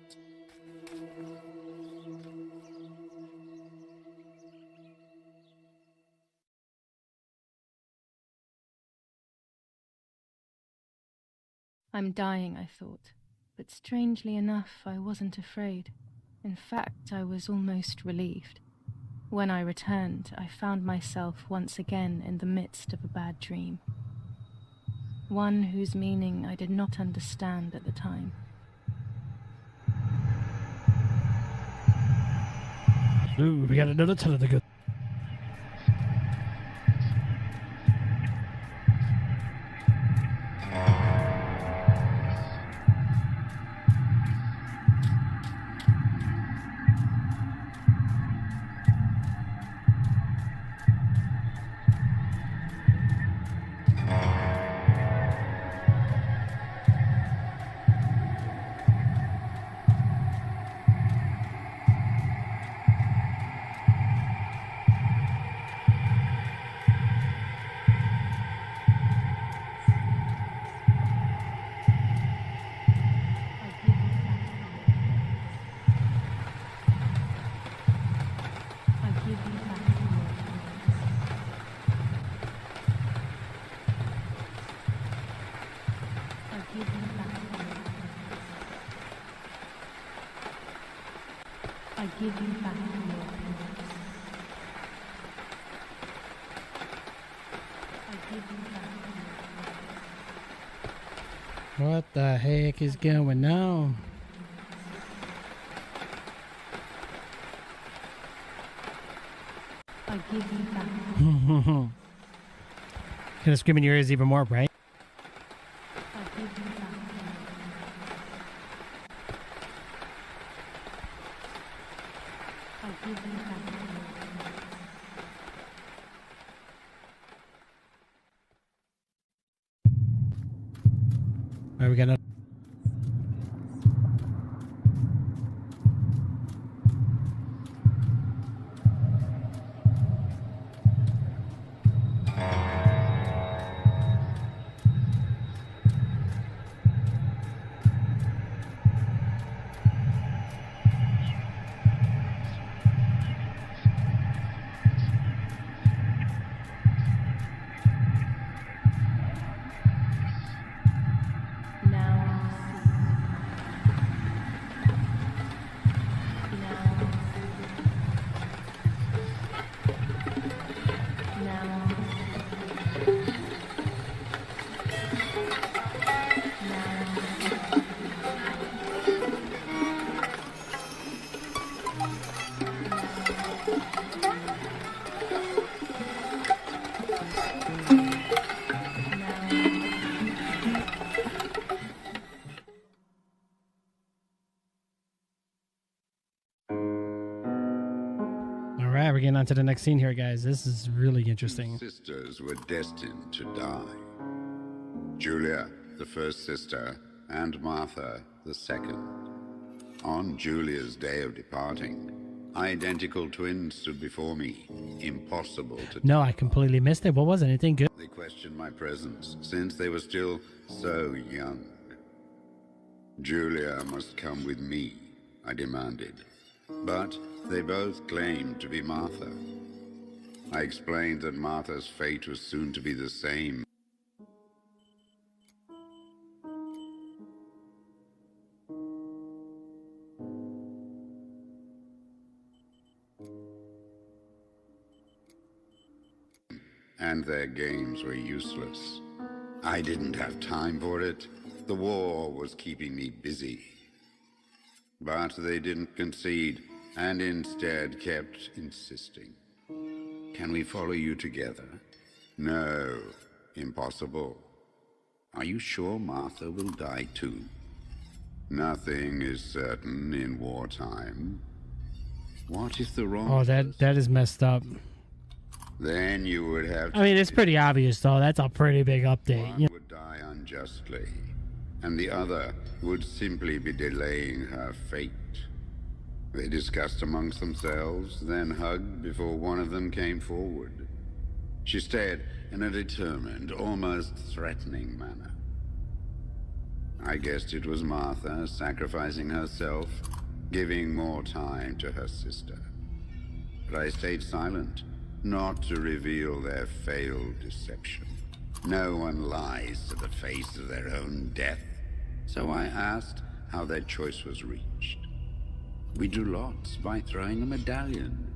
I'm dying, I thought, but strangely enough, I wasn't afraid. In fact, I was almost relieved. When I returned, I found myself once again in the midst of a bad dream. One whose meaning I did not understand at the time. Ooh, we got another ton of the good. I give you back your peace. I give you back your peace. What the heck is going on? I give you back. Gonna scream in your ears even more, right? I give you back. I give you back. All right, we got another. All right, we're getting on to the next scene here, guys. This is really interesting. Sisters were destined to die. Julia, the first sister, and Martha, the second. On Julia's day of departing, identical twins stood before me. Impossible to... No, I completely missed it. What was it? Anything good? They questioned my presence, since they were still so young. Julia must come with me, I demanded. But they both claimed to be Martha. I explained that Martha's fate was soon to be the same. And their games were useless. I didn't have time for it. The war was keeping me busy. But they didn't concede, and instead kept insisting. Can we follow you together? No, impossible. Are you sure Martha will die too? Nothing is certain in wartime. What if the wrong... Oh, that is messed up. Then you would have to... I mean, it's pretty obvious, though. That's a pretty big update. One would die unjustly, and the other would simply be delaying her fate. They discussed amongst themselves, then hugged before one of them came forward. She stared in a determined, almost threatening manner. I guessed it was Martha sacrificing herself, giving more time to her sister. But I stayed silent, not to reveal their failed deception. No one lies to the face of their own death, so I asked how their choice was reached. We drew lots by throwing a medallion,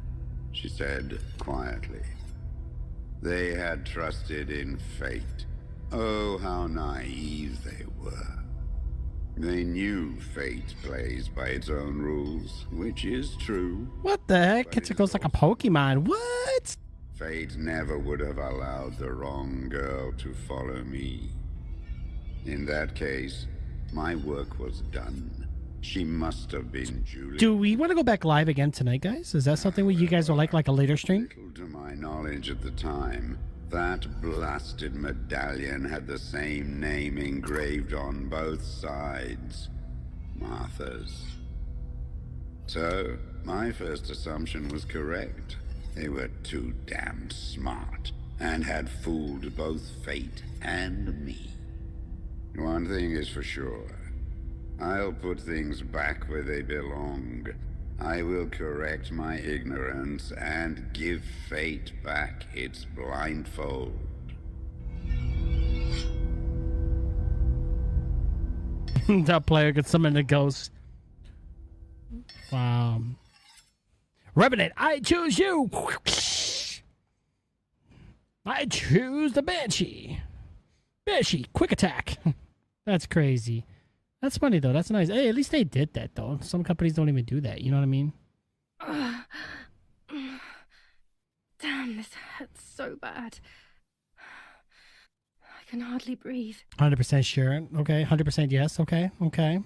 she said quietly. They had trusted in fate. Oh, how naive they were. They knew fate plays by its own rules, which is true. What the heck? It goes like a Pokemon. What? Fate never would have allowed the wrong girl to follow me. In that case, my work was done. She must have been Julia. Do we want to go back live again tonight, guys? Is that something you guys would like a later stream? Little to my knowledge at the time, that blasted medallion had the same name engraved on both sides. Martha's. So, my first assumption was correct. They were too damn smart, and had fooled both fate and me. One thing is for sure. I'll put things back where they belong. I will correct my ignorance and give fate back its blindfold. That player could summon a ghost. Wow. Revenant, I choose you! I choose the Banshee. Banshee, quick attack. That's crazy. That's funny, though. That's nice. Hey, at least they did that, though. Some companies don't even do that. You know what I mean? Damn, this hurts so bad. I can hardly breathe. 100% sure. Okay. 100% yes. Okay. Okay.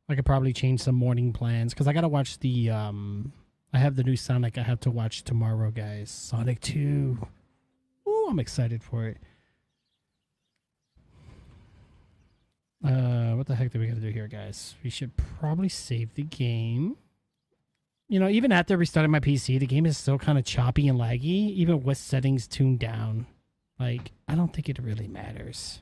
I could probably change some morning plans because I got to watch the... I have the new Sonic I have to watch tomorrow, guys. Sonic 2. Ooh, I'm excited for it. What the heck do we gotta do here, guys? We should probably save the game. You know, even after restarting my PC, the game is still kind of choppy and laggy, even with settings tuned down. Like, I don't think it really matters.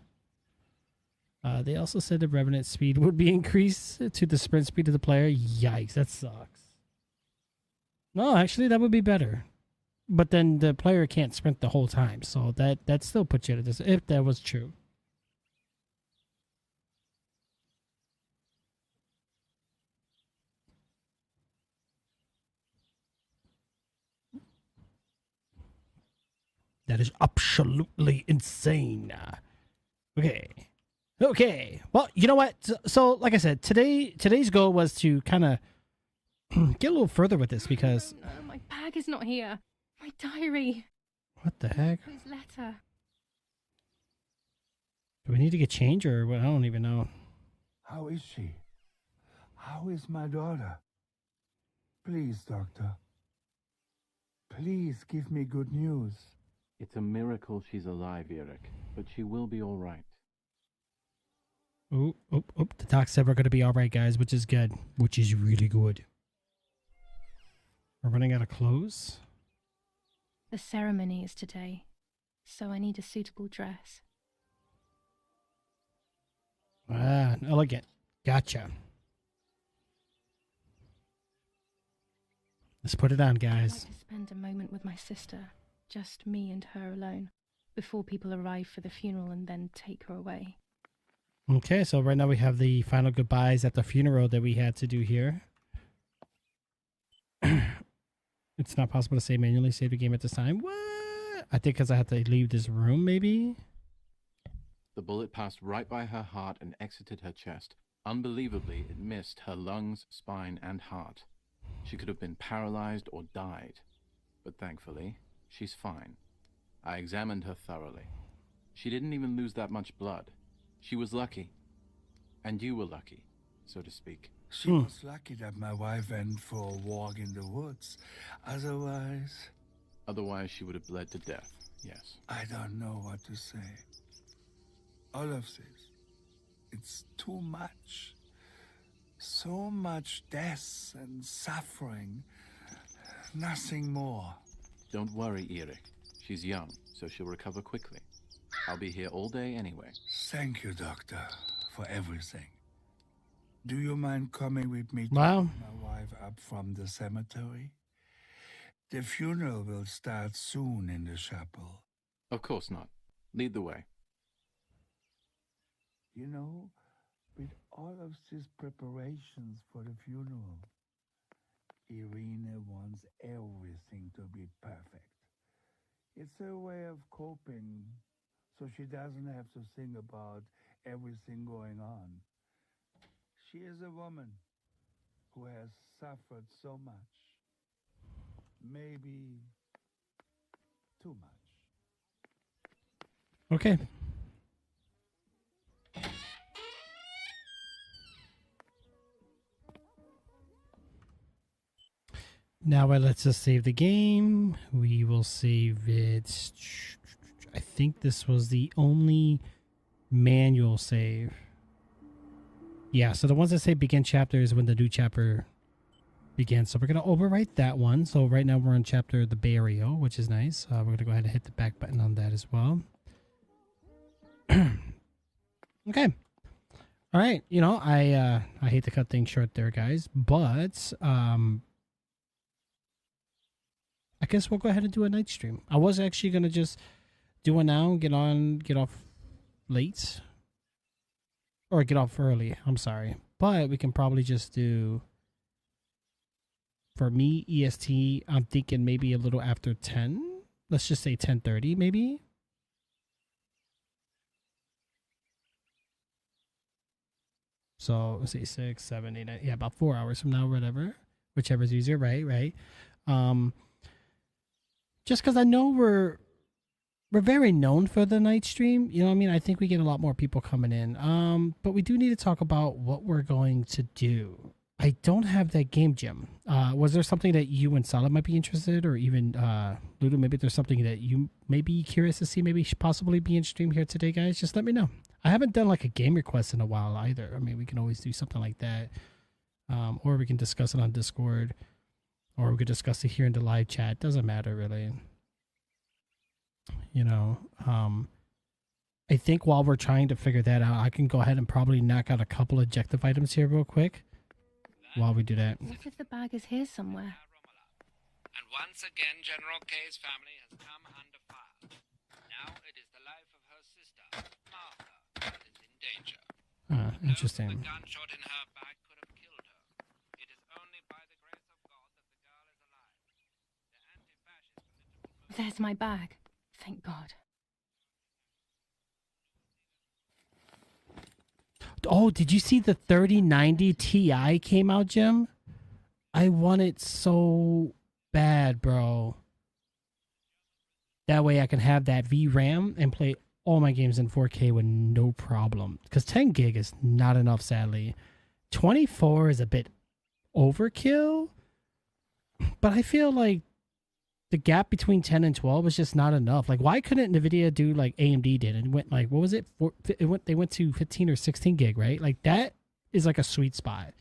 They also said the Revenant speed would be increased to the sprint speed of the player. Yikes, that sucks. No, actually, that would be better. But then the player can't sprint the whole time, so that still puts you at a disadvantage, if that was true. That is absolutely insane. Okay. Okay. Well, you know what? So, like I said, today's goal was to kind of get a little further with this because... No, my bag is not here. My diary. What the heck? His letter. Do we need to get changed or what? I don't even know. How is she? How is my daughter? Please, doctor. Please give me good news. It's a miracle she's alive, Eric, but she will be all right. Oh. The doc said we're going to be all right, guys, which is good. Which is really good. We're running out of clothes. The ceremony is today, so I need a suitable dress. Ah, elegant. Gotcha. Let's put it on, guys. I'd like to spend a moment with my sister, just me and her alone, before people arrive for the funeral and then take her away. Okay, so right now we have the final goodbyes at the funeral that we had to do here. It's not possible to say manually save the game at this time. What? I think because I had to leave this room, maybe? The bullet passed right by her heart and exited her chest. Unbelievably, it missed her lungs, spine, and heart. She could have been paralyzed or died. But thankfully, she's fine. I examined her thoroughly. She didn't even lose that much blood. She was lucky. And you were lucky, so to speak. She was lucky that my wife went for a walk in the woods. Otherwise, she would have bled to death, yes. I don't know what to say. All of this, it's too much. So much death and suffering. Nothing more. Don't worry, Eric. She's young, so she'll recover quickly. I'll be here all day anyway. Thank you, Doctor, for everything. Do you mind coming with me to Wow. pick my wife up from the cemetery? The funeral will start soon in the chapel. Of course not. Lead the way. You know, with all of these preparations for the funeral, Irina wants everything to be perfect. It's her way of coping, so she doesn't have to think about everything going on. She is a woman who has suffered so much. Maybe too much. Okay. Now let's just save the game. We will save it. I think this was the only manual save. Yeah, so the ones that say begin chapter is when the new chapter begins. So we're going to overwrite that one. So right now we're on chapter the burial, which is nice. We're going to go ahead and hit the back button on that as well. Okay. All right. You know, I hate to cut things short there, guys, but I guess we'll go ahead and do a night stream. I was actually going to just do it now, get off late. Or get off early, I'm sorry. But we can probably just do, for me, EST, I'm thinking maybe a little after 10. Let's just say 10:30 maybe. So let's say 6, 7, 8, 9, yeah, about 4 hours from now, whatever. Whichever's easier, right? Just because I know we're very known for the night stream. You know what I mean? I think we get a lot more people coming in. But we do need to talk about what we're going to do. I don't have that game, Jim. Was there something that you and Salah might be interested, or even Ludo, maybe there's something that you may be curious to see, maybe possibly be in stream here today, guys? Just let me know. I haven't done like a game request in a while either. I mean, we can always do something like that. Or we can discuss it on Discord, or we could discuss it here in the live chat. Doesn't matter really. You know, I think while we're trying to figure that out, I can go ahead and probably knock out a couple objective items here real quick while we do that. What if the bag is here somewhere? And once again, General K's family has come under fire. Now it is the life of her sister, Martha, that is in danger. Interesting. The gunshot in her back could have killed her. It is only by the grace of God that the girl is alive. The anti-fascist... There's my bag. Thank God. Oh, did you see the 3090 Ti came out, Jim? I want it so bad, bro. That way I can have that VRAM and play all my games in 4K with no problem. Because 10 gig is not enough, sadly. 24 is a bit overkill, but I feel like the gap between 10 and 12 is just not enough. Like, why couldn't NVIDIA do like AMD did and went like, what was it? They went to 15 or 16 gig, right? Like, that is like a sweet spot.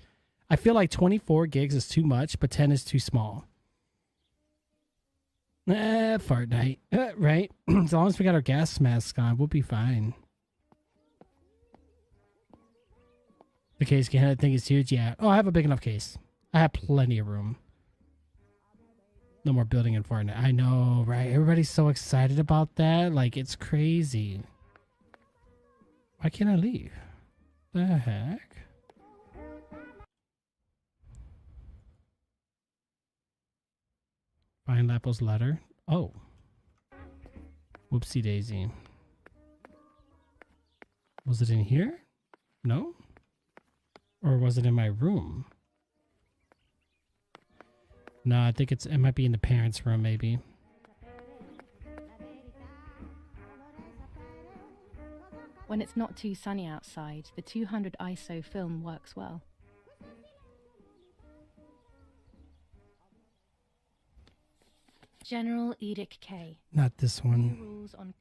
I feel like 24 gigs is too much, but 10 is too small. Fortnite, right? As long as we got our gas mask on, we'll be fine. The case can I think it's huge. Yeah. Oh, I have a big enough case. I have plenty of room. No more building in Fortnite. I know, right? Everybody's so excited about that. Like, it's crazy. Why can't I leave? The heck? Find Lapo's letter. Oh. Whoopsie daisy. Was it in here? No? Or was it in my room? No, I think it might be in the parents' room, maybe. When it's not too sunny outside, the 200 ISO film works well. General Edict K. Not this one. New rules on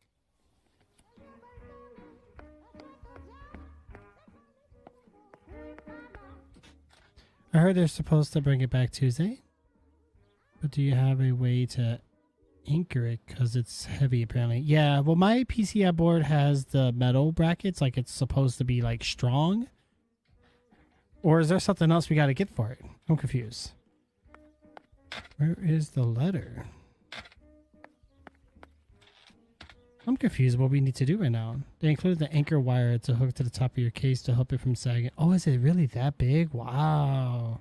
I heard they're supposed to bring it back Tuesday. But do you have a way to anchor it? Because it's heavy, apparently. Yeah, well, my PCI board has the metal brackets. Like, it's supposed to be, like, strong. Or is there something else we got to get for it? I'm confused. Where is the letter? I'm confused what we need to do right now. They included the anchor wire to hook to the top of your case to help it from sagging. Oh, is it really that big? Wow.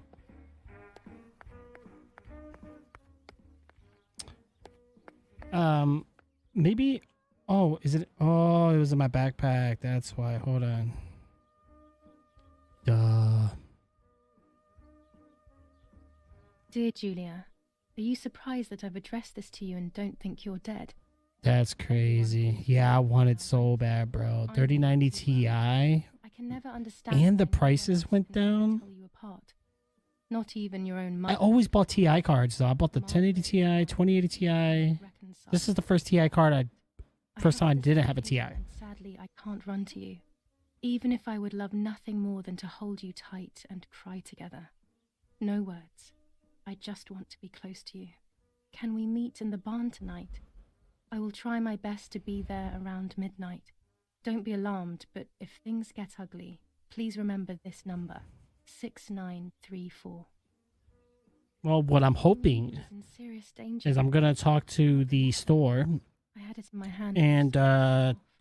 Maybe. Oh, is it? Oh, it was in my backpack. That's why. Hold on. Duh. Dear Julia, are you surprised that I've addressed this to you and don't think you're dead? That's crazy. Yeah, I want it so bad, bro. 3090 Ti. I can never understand. And the prices went down. You apart. Not even your own mother. I always bought Ti cards, though. I bought the 1080 Ti, 2080 Ti. This is the first Ti card first time I didn't have a Ti. Sadly, I can't run to you. Even if I would love nothing more than to hold you tight and cry together. No words. I just want to be close to you. Can we meet in the barn tonight? I will try my best to be there around midnight. Don't be alarmed, but if things get ugly, please remember this number, 6934. Well, what I'm hoping In serious danger. is I'm going to talk to the store I had it in my hand and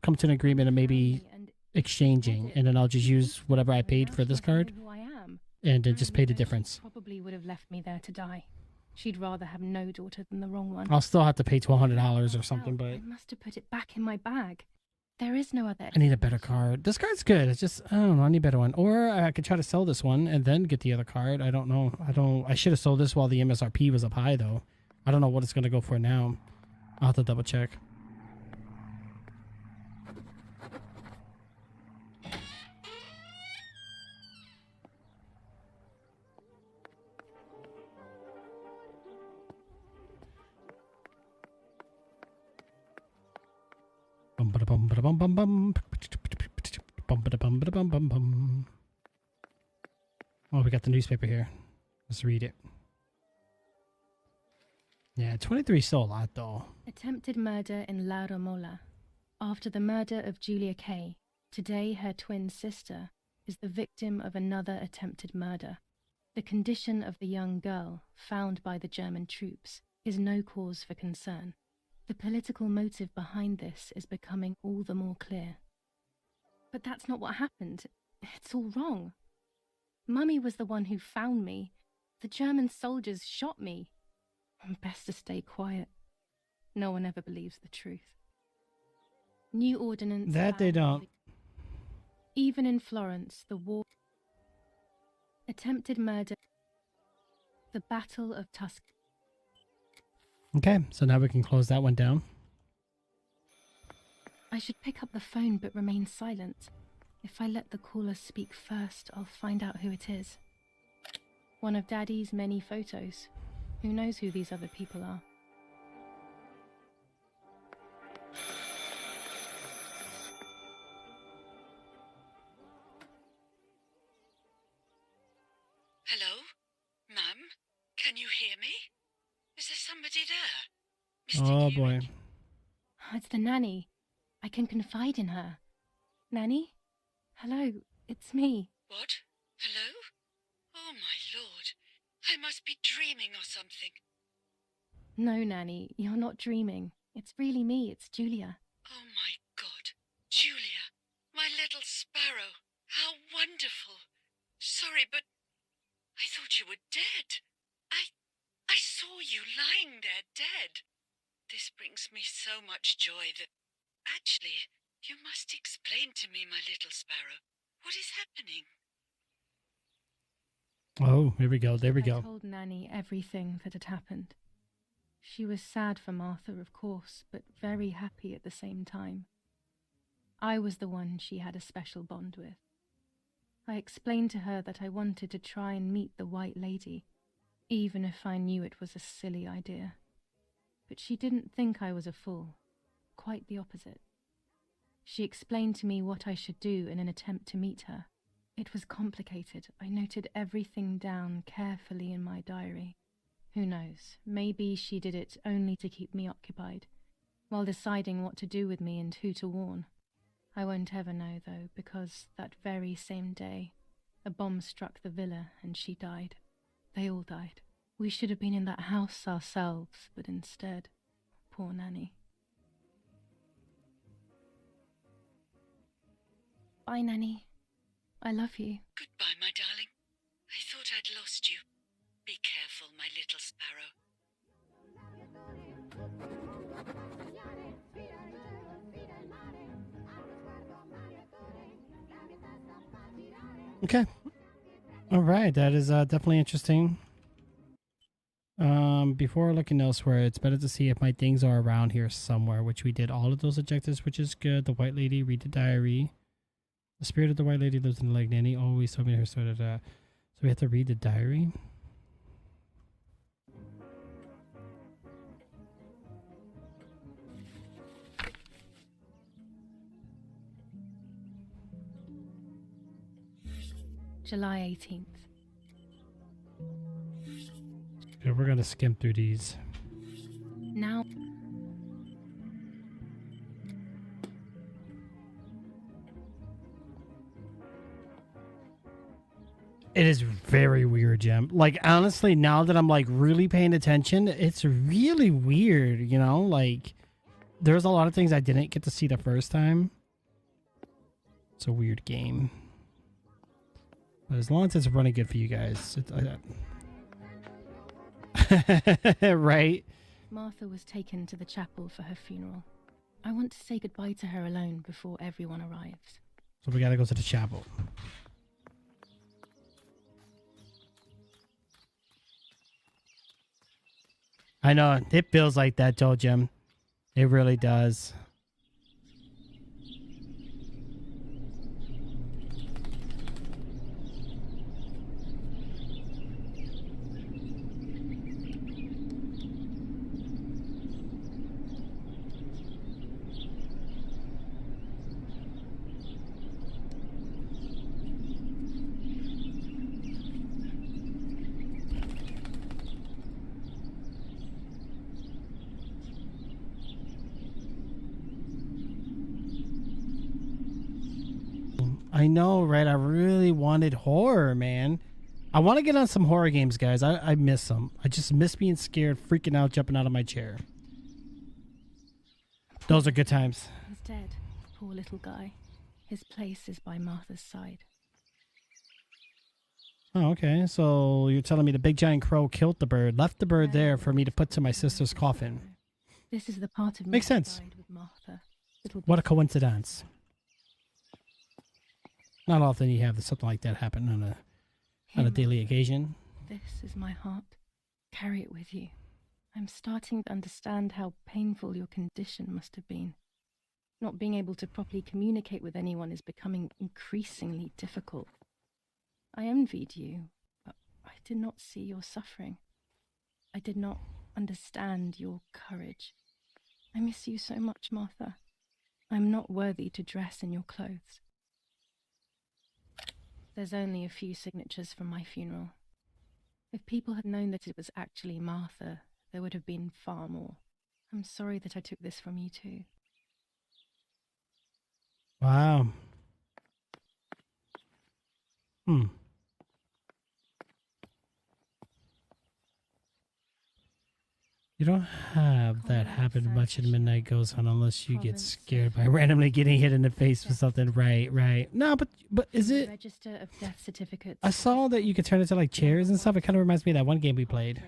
come to an agreement of maybe exchanging, and then I'll just use whatever I paid for this card who I am. and then just pay the difference. Probably would have left me there to die. She'd rather have no daughter than the wrong one. I'll still have to pay $1,200 or something, but I must have put it back in my bag. There is no other. I need a better card. This card's good. It's just, I don't know, I need a better one. Or I could try to sell this one and then get the other card. I don't know. I should have sold this while the MSRP was up high, though. I don't know what it's going to go for now. I'll have to double check. Oh, we got the newspaper here. Let's read it. Yeah, 23 is still a lot, though. Attempted murder in La Romola. After the murder of Julia Kay, today her twin sister is the victim of another attempted murder. The condition of the young girl, found by the German troops, is no cause for concern. The political motive behind this is becoming all the more clear. But that's not what happened. It's all wrong. Mummy was the one who found me. The German soldiers shot me. Best to stay quiet. No one ever believes the truth. New ordinance. That they don't. Even in Florence, the war. Attempted murder. The Battle of Tuscany. Okay, so now we can close that one down. I should pick up the phone but remain silent. If I let the caller speak first, I'll find out who it is. One of Daddy's many photos. Who knows who these other people are? Hello? Mum? Can you hear me? Is there somebody there? Mr. Oh Ewing? boy. It's the nanny. I can confide in her. Nanny? Hello, it's me. What? Hello? Oh, my lord. I must be dreaming or something. No, Nanny, you're not dreaming. It's really me, it's Julia. Oh, my God. Julia, my little sparrow. How wonderful. Sorry, but I thought you were dead. I saw you lying there dead. This brings me so much joy that... Actually, you must explain to me, my little sparrow. What is happening? Oh, here we go. There we I go. told Nanny everything that had happened. She was sad for Martha, of course, but very happy at the same time. I was the one she had a special bond with. I explained to her that I wanted to try and meet the White Lady, even if I knew it was a silly idea. But she didn't think I was a fool. Quite the opposite. She explained to me what I should do in an attempt to meet her. It was complicated. I noted everything down carefully in my diary. Who knows, maybe she did it only to keep me occupied, while deciding what to do with me and who to warn. I won't ever know, though, because that very same day, a bomb struck the villa and she died. They all died. We should have been in that house ourselves, but instead, poor Nanny. Bye, Nanny. I love you. Goodbye, my darling. I thought I'd lost you. Be careful, my little sparrow. Okay. All right. That is definitely interesting. Before looking elsewhere, it's better to see if my things are around here somewhere, which we did all of those objectives, which is good. The White Lady, read the diary. The spirit of the White Lady lives in the lake. Nanny always told me her story. So we have to read the diary. July 18th. Okay, we're gonna skim through these. Now... It is very weird, Jem. Like, honestly, now that I'm, like, really paying attention, it's really weird, you know? Like, there's a lot of things I didn't get to see the first time. It's a weird game. But as long as it's running good for you guys, right? Martha was taken to the chapel for her funeral. I want to say goodbye to her alone before everyone arrives. So we gotta go to the chapel. I know, it feels like that, though, Jim. It really does. I know, right? I really wanted horror, man. I want to get on some horror games, guys. I miss them. I just miss being scared, freaking out, jumping out of my chair. Those are good times. He's dead, poor little guy. His place is by Martha's side. Oh, okay. So you're telling me the big giant crow killed the bird, left the bird there for me to put to my sister's coffin. This is the part of me Makes that sense. died with Martha. It'll What a be coincidence. Not often you have something like that happen on a daily occasion. This is my heart. Carry it with you. I'm starting to understand how painful your condition must have been. Not being able to properly communicate with anyone is becoming increasingly difficult. I envied you, but I did not see your suffering. I did not understand your courage. I miss you so much, Martha. I'm not worthy to dress in your clothes. There's only a few signatures from my funeral. If people had known that it was actually Martha, there would have been far more. I'm sorry that I took this from you too. Wow. You don't have that happen much in Midnight Goes On unless you get scared by randomly getting hit in the face with something. Right. No, but is it? Register of death certificates. I saw that you could turn into like chairs and stuff. It kind of reminds me of that one game we played.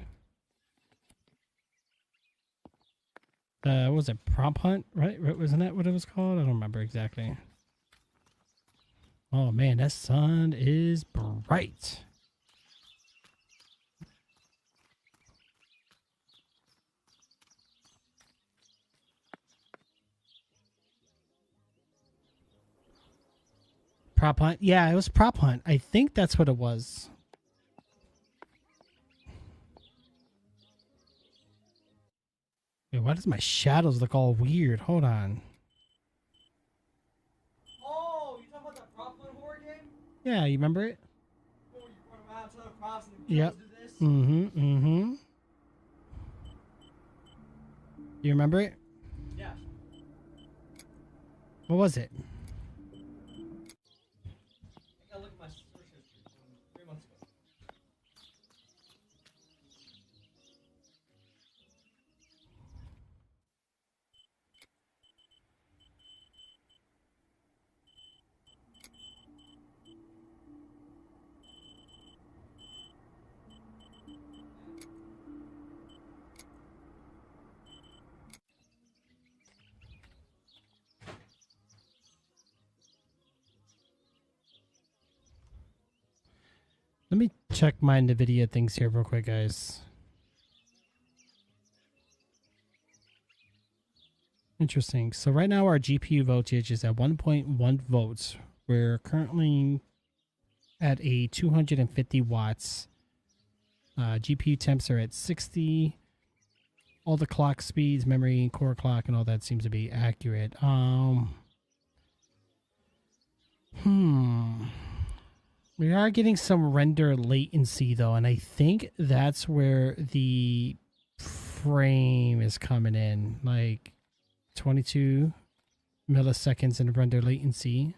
What was it? Prompt Hunt, right? Wasn't that what it was called? I don't remember exactly. Oh man, that sun is bright. Prop Hunt? Yeah, it was Prop Hunt. I think that's what it was. Wait, why does my shadows look all weird? Hold on. Oh, you talking about that Prop Hunt horror game? Yeah, you remember it? Oh, you run around to the props and Yep. do this? Mm-hmm. You remember it? Yeah. What was it? I gotta look at my search history from 3 months ago. Let me check my NVIDIA things here real quick, guys. Interesting. So right now our GPU voltage is at 1.1 volts. We're currently at a 250 watts. GPU temps are at 60. All the clock speeds, memory, core clock, and all that seems to be accurate. We are getting some render latency though, and I think that's where the frame is coming in, like 22 milliseconds in render latency.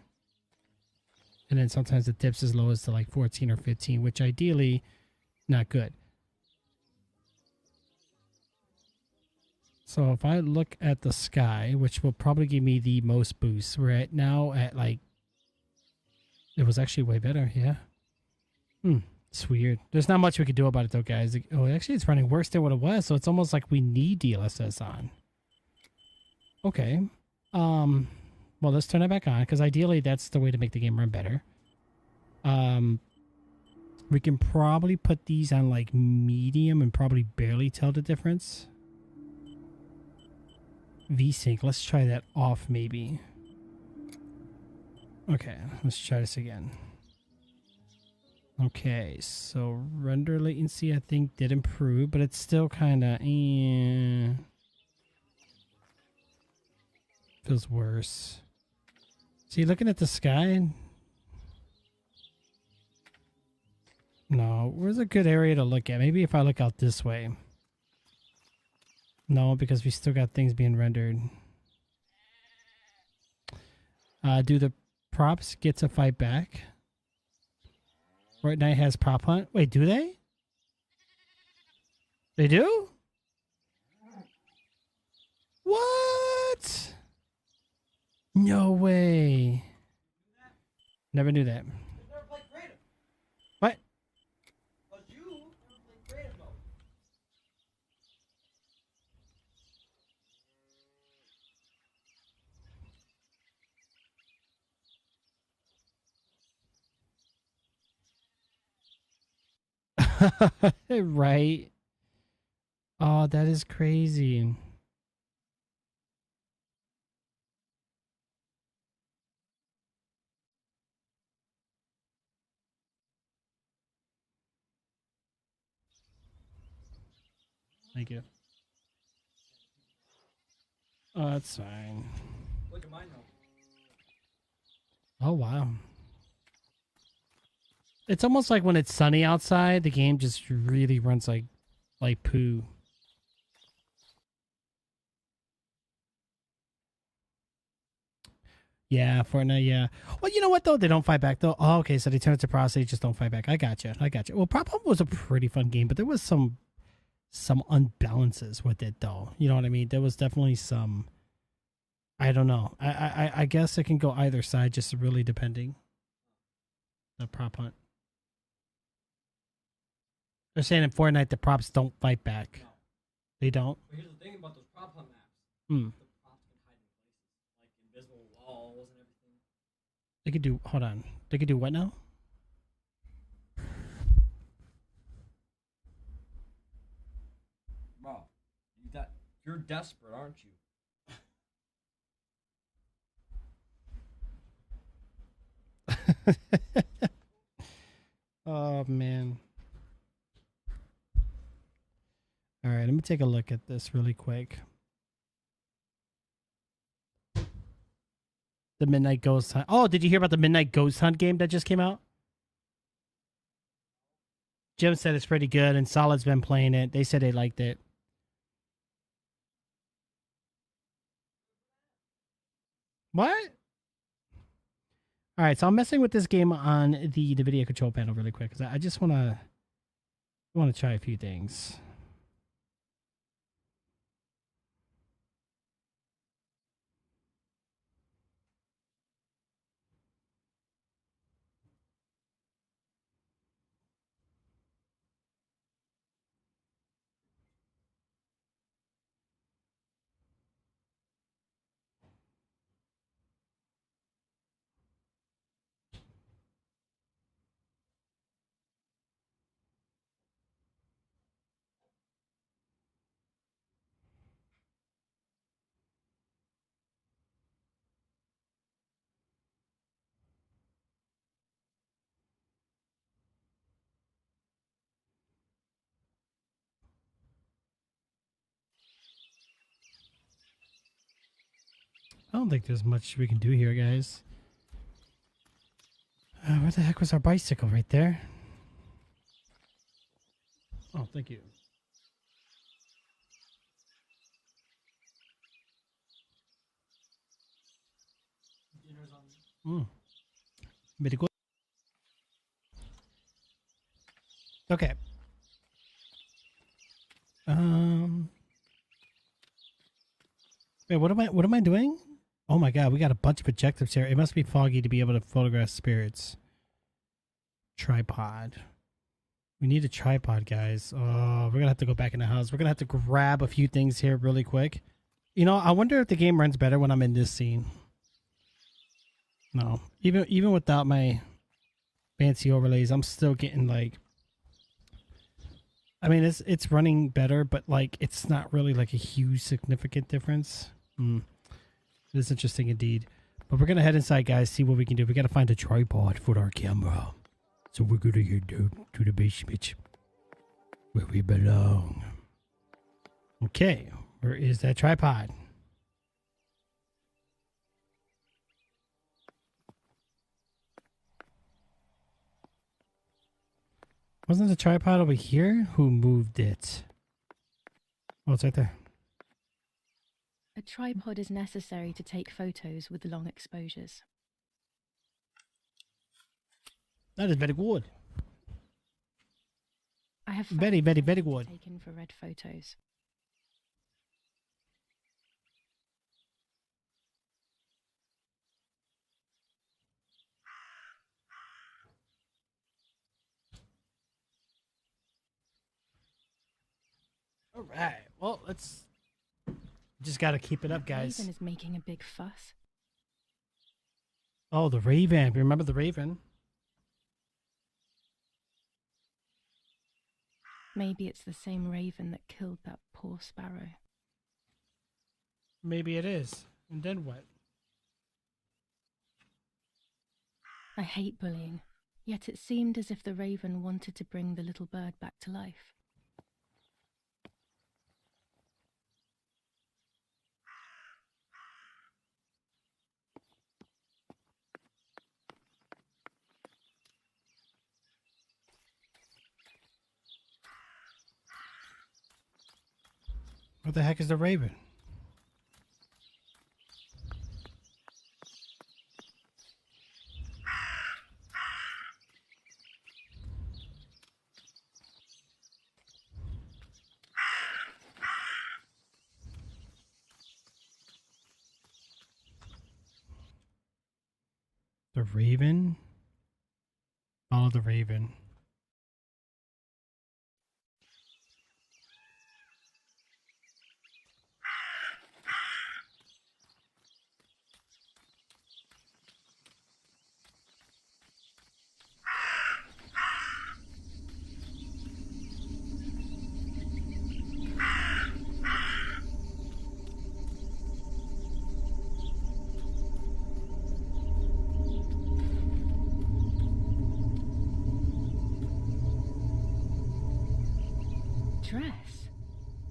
And then sometimes it dips as low as to like 14 or 15, which ideally not good. So if I look at the sky, which will probably give me the most boost, we're at now at like, it was actually way better, yeah. It's weird. There's not much we could do about it though, guys. Oh, actually it's running worse than what it was, so it's almost like we need DLSS on. Okay. Well, let's turn it back on, because ideally that's the way to make the game run better. We can probably put these on like medium and probably barely tell the difference. VSync, let's try that off maybe. Okay, let's try this again. Okay, so render latency I think did improve, but it's still kind of feels worse. See, looking at the sky. No, where's a good area to look at? Maybe if I look out this way. No, because we still got things being rendered. Do the props get to fight back? Right now it has Prop Hunt. Wait, do they? They do? What? No way. Never knew that. Never played creative. What? But you never played creative mode. Right. Oh, that is crazy. Thank you. Oh, that's fine. Look at mine though. Oh, wow. It's almost like when it's sunny outside, the game just really runs like poo. Yeah, Fortnite, yeah. Well, you know what, though? They don't fight back, though. Oh, okay, so they turn it to Pros, they just don't fight back. I gotcha. Well, Prop Hunt was a pretty fun game, but there was some unbalances with it, though. You know what I mean? There was definitely some... I don't know. I guess it can go either side, just really depending. The Prop Hunt. They're saying in Fortnite the props don't fight back. No. They don't? But here's the thing about those prop hunt maps. Hmm. The props can hide in places. Like invisible walls and everything. They could do... Hold on. They could do what now? Bro, you're desperate, aren't you? Oh, man. All right, let me take a look at this really quick. The Midnight Ghost Hunt. Oh, did you hear about the Midnight Ghost Hunt game that just came out? Jim said it's pretty good, and Solid's been playing it. They said they liked it. What? All right, so I'm messing with this game on the video control panel really quick because I just want to try a few things. I don't think there's much we can do here, guys. Where the heck was our bicycle right there? Oh, thank you. Dinner's on. Very good. Okay. Wait, what am I doing? Oh my god, we got a bunch of objectives here. It must be foggy to be able to photograph spirits. Tripod. We need a tripod, guys. Oh, we're gonna have to go back in the house. We're gonna have to grab a few things here really quick. You know, I wonder if the game runs better when I'm in this scene. No. Even without my fancy overlays, I'm still getting like... I mean, it's running better, but like it's not really like a huge significant difference. It is interesting indeed. But we're gonna head inside, guys, see what we can do. We gotta find a tripod for our camera. So we're gonna get down to the basement where we belong. Okay, where is that tripod? Wasn't the tripod over here? Who moved it? Oh, it's right there. A tripod is necessary to take photos with long exposures. That is very good. I have very good. Taken for red photos. All right. Well, let's just got to keep it up, guys. The Raven is making a big fuss. Oh, the Raven. Remember the Raven? Maybe it's the same Raven that killed that poor sparrow. Maybe it is. And then what? I hate bullying, yet it seemed as if the Raven wanted to bring the little bird back to life. What the heck is the raven? The raven? Follow the raven. Dress.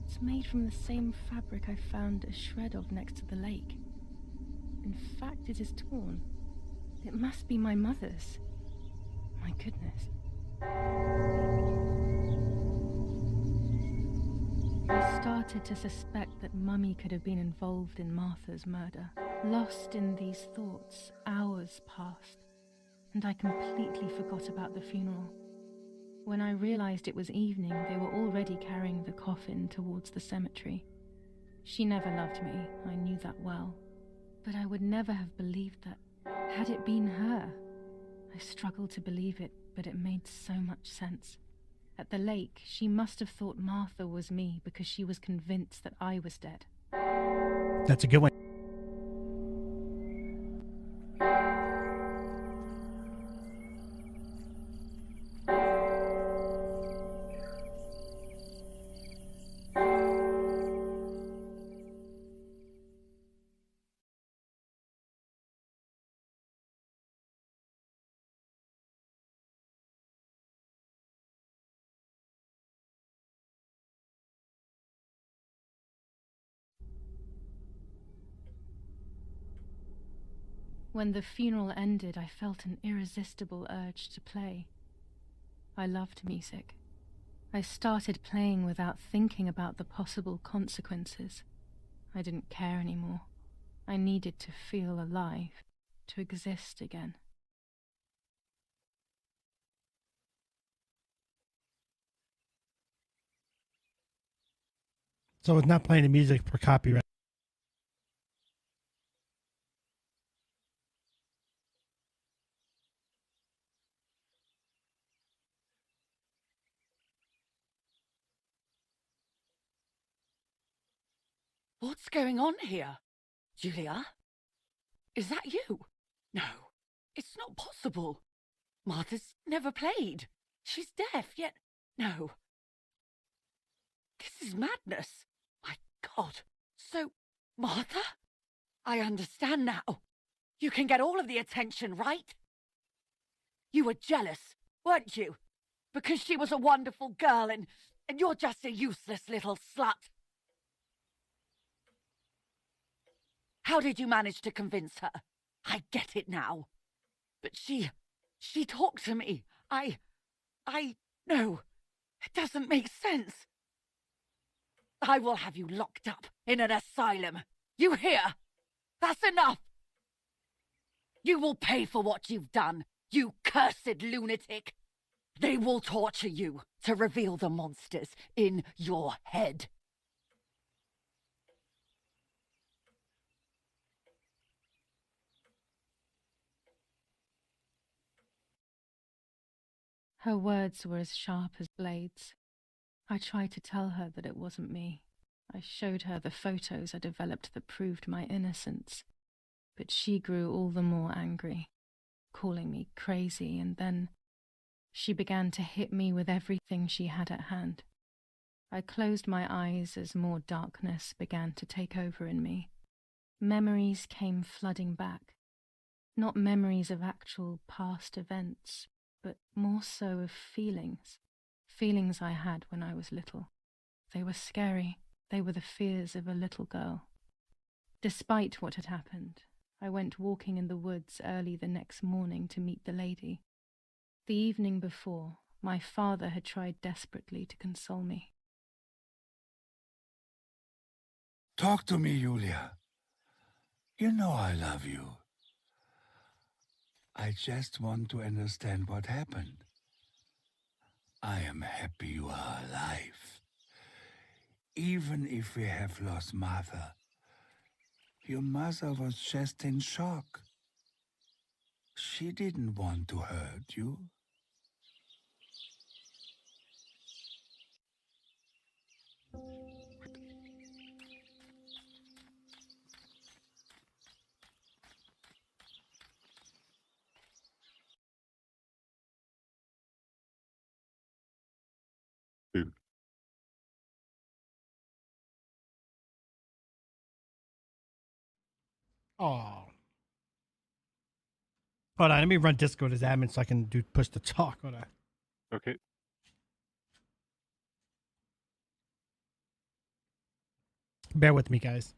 It's made from the same fabric I found a shred of next to the lake. In fact, it is torn. It must be my mother's. My goodness. I started to suspect that Mummy could have been involved in Martha's murder. Lost in these thoughts, hours passed, and I completely forgot about the funeral. When I realized it was evening, they were already carrying the coffin towards the cemetery. She never loved me, I knew that well. But I would never have believed that, had it been her. I struggled to believe it, but it made so much sense. At the lake, she must have thought Martha was me because she was convinced that I was dead. That's a good one. When the funeral ended, I felt an irresistible urge to play. I loved music. I started playing without thinking about the possible consequences. I didn't care anymore. I needed to feel alive, to exist again. So it's not playing the music for copyright. What's going on here? Julia? Is that you? No, it's not possible. Martha's never played. She's deaf, yet... No. This is madness. My God. So, Martha? I understand now. You can get all of the attention, right? You were jealous, weren't you? Because she was a wonderful girl and you're just a useless little slut. How did you manage to convince her? I get it now. But she talked to me. No, it doesn't make sense. I will have you locked up in an asylum. You hear? That's enough. You will pay for what you've done, you cursed lunatic. They will torture you to reveal the monsters in your head. Her words were as sharp as blades. I tried to tell her that it wasn't me. I showed her the photos I developed that proved my innocence. But she grew all the more angry, calling me crazy, and then she began to hit me with everything she had at hand. I closed my eyes as more darkness began to take over in me. Memories came flooding back. Not memories of actual past events, but more so of feelings. Feelings I had when I was little. They were scary. They were the fears of a little girl. Despite what had happened, I went walking in the woods early the next morning to meet the lady. The evening before, my father had tried desperately to console me. Talk to me, Julia. You know I love you. I just want to understand what happened. I am happy you are alive. Even if we have lost Mother, your mother was just in shock. She didn't want to hurt you. Dude. Oh. Hold on, let me run Discord as admin so I can push the talk. Hold on. Okay. Bear with me, guys.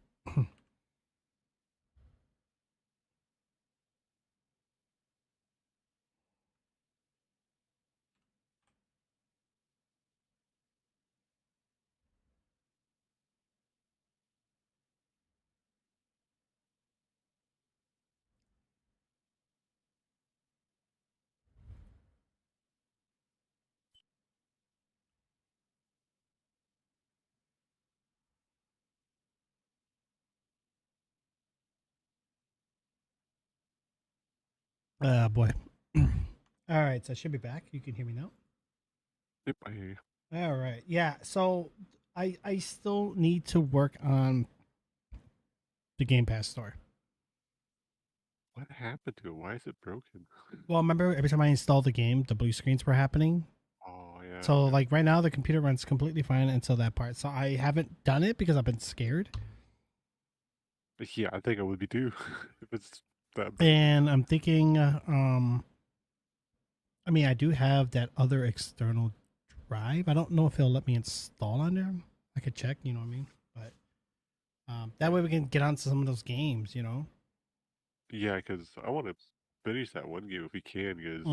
Boy. All right, so I should be back. You can hear me now. Yep, I hear you. All right, yeah. So I still need to work on the Game Pass store. What happened to it? Why is it broken? Well, remember every time I installed the game, the blue screens were happening. Oh yeah. So like right now, the computer runs completely fine until that part. So I haven't done it because I've been scared. Yeah, I think I would be too if it's that bad. And I'm thinking, I mean, I do have that other external drive. I don't know if it'll let me install on there. I could check, you know what I mean? But that way we can get onto some of those games, you know? Yeah, because I want to finish that one game if we can. Because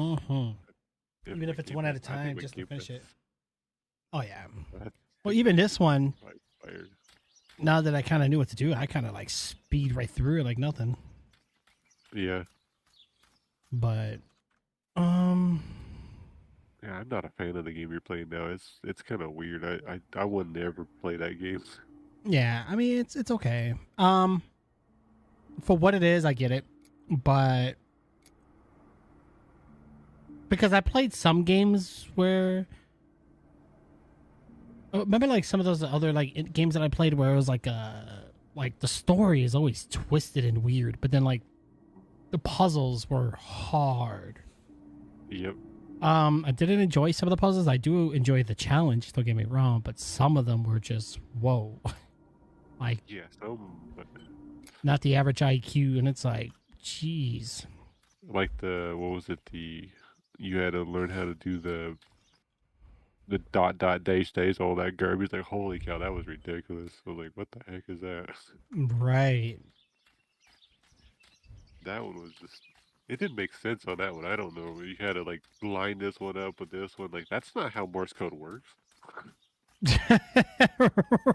even if it's one at a time, just to finish it. Oh yeah. Well, even this one. Now that I kind of knew what to do, I kind of like speed right through it like nothing. Yeah. But, yeah, I'm not a fan of the game you're playing now. It's kind of weird. I would never play that game. Yeah, I mean it's okay. For what it is, I get it, but because I played some games where, remember like some of those other like games that I played where it was like the story is always twisted and weird, but then like the puzzles were hard. Yep. I didn't enjoy some of the puzzles. I do enjoy the challenge, don't get me wrong, but some of them were just whoa. Like, yeah, but not the average IQ, and it's like, jeez. Like what was it? You had to learn how to do the days, all that garbage. Like, holy cow, that was ridiculous. I was like, what the heck is that? Right. That one was just, it didn't make sense on that one. I don't know. You had to like line this one up with this one. Like, that's not how Morse code works.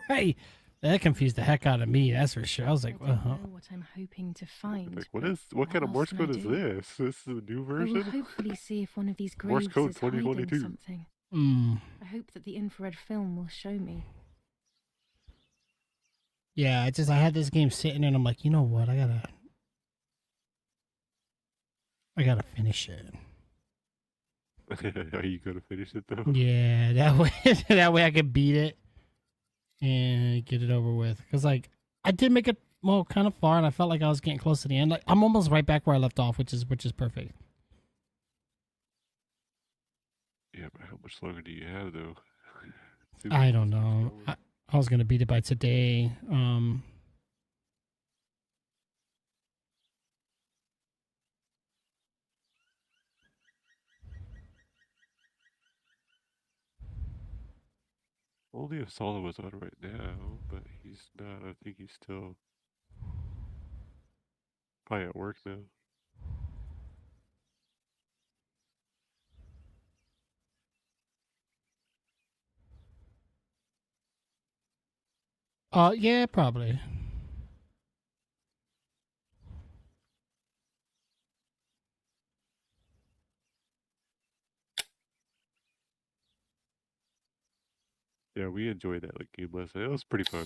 Right. That confused the heck out of me, that's for sure. I was like, I don't know what I'm hoping to find. Like, what kind of Morse code is this? This is a new version? I will hopefully see if one of these Morse graves code is hiding 2022. something. Mm. I hope that the infrared film will show me. Yeah, I had this game sitting and I'm like, you know what? I gotta finish it. Are you gonna finish it though? Yeah, that way I could beat it and get it over with. Cause like I did make it kind of far, and I felt like I was getting close to the end. Like I'm almost right back where I left off, which is perfect. Yeah, but how much longer do you have though? I don't know. I was gonna beat it by today. Only if Solo was on right now, but he's not. I think he's still probably at work now. Yeah, probably. Yeah, we enjoyed that like game last night. It was pretty fun.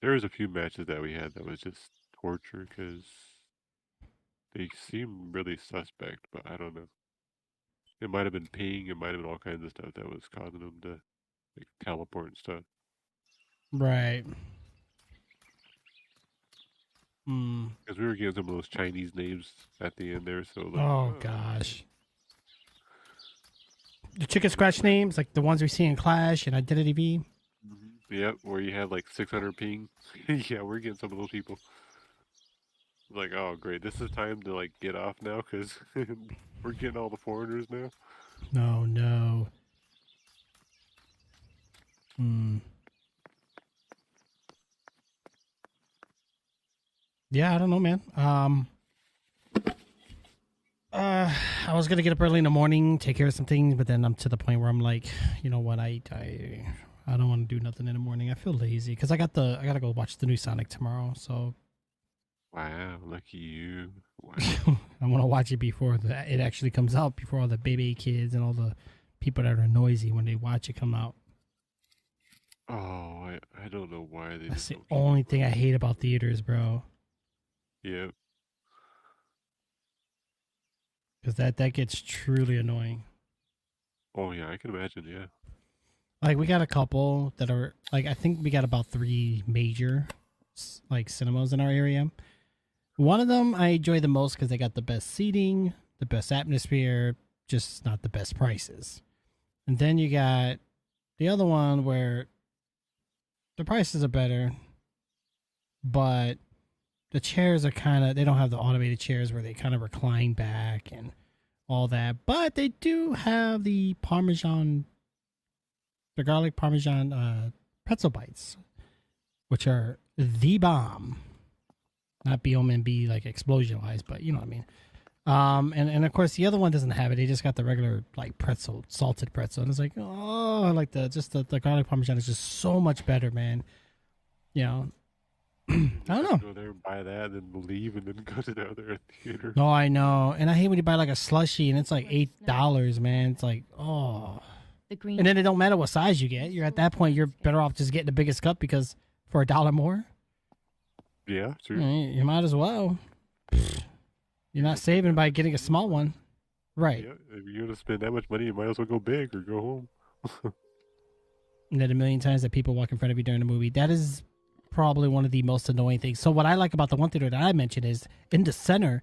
There was a few matches that we had that was just torture because they seem really suspect, but I don't know. It might have been ping, it might have been all kinds of stuff that was causing them to like teleport and stuff. Right. Hmm. Because we were getting some of those Chinese names at the end there, so like, Oh gosh. The chicken scratch names, like the ones we see in Clash and Identity V. Yep, where you had like 600 ping. Yeah, we're getting some of those people. Like, oh great, this is time to like get off now because we're getting all the foreigners now. No, no. Hmm. Yeah, I don't know, man. I was gonna get up early in the morning, take care of some things, but then I'm to the point where I'm like, you know what, I don't want to do nothing in the morning. I feel lazy because I gotta go watch the new Sonic tomorrow. So Wow, lucky you. Wow. I want to watch it before it actually comes out, before all the baby kids and all the people that are noisy when they watch it come out. Oh, I don't know why they. That's the only thing I hate about theaters, bro. Yeah. Because that gets truly annoying. Oh yeah, I can imagine. Yeah. Like we got a couple that are like, I think we got about 3 major like cinemas in our area. One of them I enjoy the most because they got the best seating, the best atmosphere, just not the best prices. And then you got the other one where the prices are better, but the chairs are kind of, they don't have the automated chairs where they kind of recline back and all that. But they do have the garlic Parmesan pretzel bites, which are the bomb. Not B-O-M-B like explosion wise, but you know what I mean. And of course the other one doesn't have it. They just got the regular like pretzel, salted pretzel, and it's like, oh, I like the garlic Parmesan is just so much better, man. You know, I don't know. Go there and buy that, and then leave, and then go to the other theater. No, I know, and I hate when you buy like a slushie and it's like $8, man. It's like, oh. And then it don't matter what size you get. You're at that point, you're better off just getting the biggest cup because for $1 more. Yeah, true. You might as well. You're not saving by getting a small one, right? Yeah, if you're gonna spend that much money, you might as well go big or go home. And then a million times that people walk in front of you during the movie. That is probably one of the most annoying things. So what I like about the one theater that I mentioned is in the center,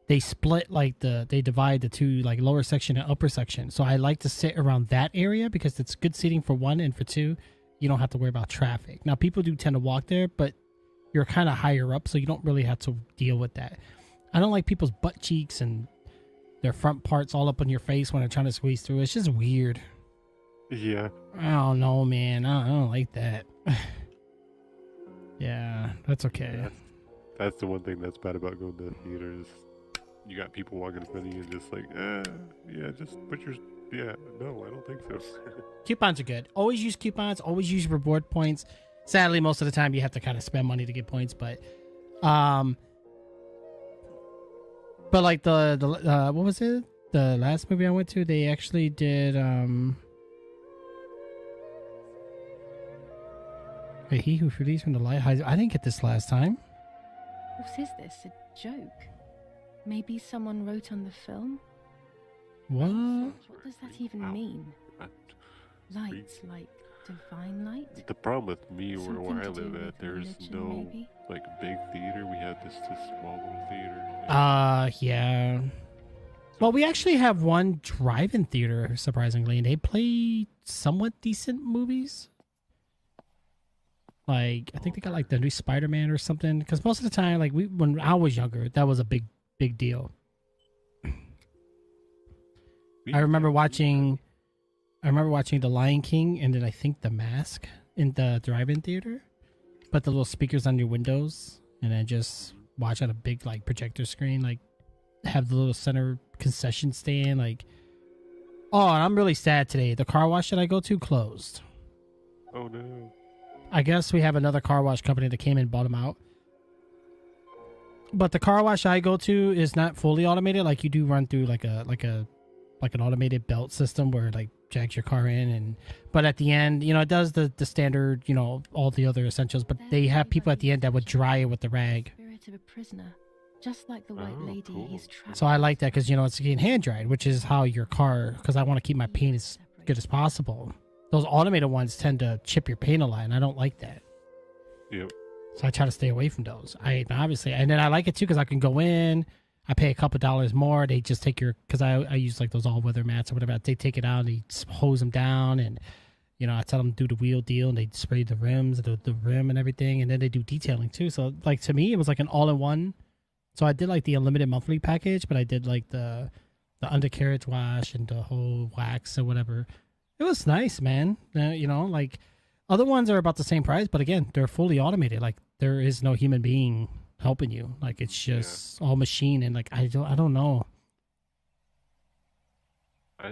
they split they divide the two, like lower section and upper section. So I like to sit around that area because it's good seating for one, and for two, you don't have to worry about traffic. Now people do tend to walk there, but you're kind of higher up, so you don't really have to deal with that. I don't like people's butt cheeks and their front parts all up on your face when they're trying to squeeze through. It's just weird. Yeah. I don't know, man. I don't like that. Yeah, that's okay. That's the one thing that's bad about going to theaters. You got people walking in front of you and just like, yeah, just put your, yeah, no, I don't think so. Coupons are good. Always use coupons. Always use reward points. Sadly, most of the time you have to kind of spend money to get points, but like the what was it? The last movie I went to, they actually did Wait, He Who Flees from the Light. I didn't get this last time. What is this? A joke? Maybe someone wrote on the film? What? What does that even mean? Lights like divine light? The problem with me Something where I to do live with at, there's religion, no maybe? like big theater. We have this small little theater. Yeah. Well, we actually have one drive-in theater, surprisingly, and they play somewhat decent movies. Like, I think they got like the new Spider-Man or something. Because most of the time, like when I was younger, that was a big deal. I remember watching The Lion King and then I think The Mask in the drive-in theater. Put the little speakers on your windows and then just watch on a big like projector screen. Like have the little center concession stand. Like, oh, and I'm really sad today. The car wash that I go to closed. Oh no. I guess we have another car wash company that came in and bought them out. But the car wash I go to is not fully automated. Like you do run through like an automated belt system where it like jacks your car in, and but at the end, you know, it does the standard, you know, all the other essentials. But they have people at the end that would dry it with the rag. Spirit of a prisoner, just like the white lady he's trapped. So I like that because, you know, it's getting hand dried, which is how your car, because I want to keep my paint as good as possible. Those automated ones tend to chip your paint a lot, and I don't like that. Yep. So I try to stay away from those. Obviously, and then I like it too because I can go in, I pay a couple $dollars more. They just take your, because I use like those all weather mats or whatever. They take it out, and they hose them down, and you know, I tell them to do the wheel deal, and they spray the rims, the rim and everything, and then they do detailing too. So like to me, it was like an all-in-one. So I did like the unlimited monthly package, but I did like the undercarriage wash and the whole wax or whatever. It was nice, man. You know, like other ones are about the same price, but again, they're fully automated. Like there is no human being helping you. Like it's just all machine, and like I don't know.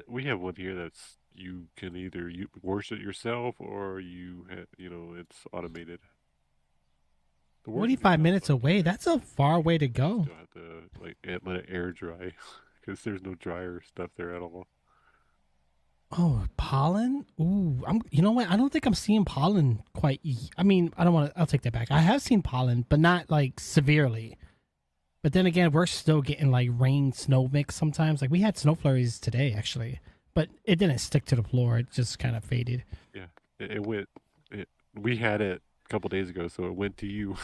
We have one here that's you can either wash it yourself or you know, it's automated. 45 minutes away. That's a far way to go. Still have to like let it air dry because there's no dryer stuff there at all. Oh, pollen? Ooh, you know what? I don't think I'm seeing pollen quite. I mean, I don't want to. I'll take that back. I have seen pollen, but not like severely. But then again, we're still getting like rain, snow mix sometimes. Like we had snow flurries today, actually, but it didn't stick to the floor. It just kind of faded. Yeah, it went. We had it a couple days ago, so it went to you.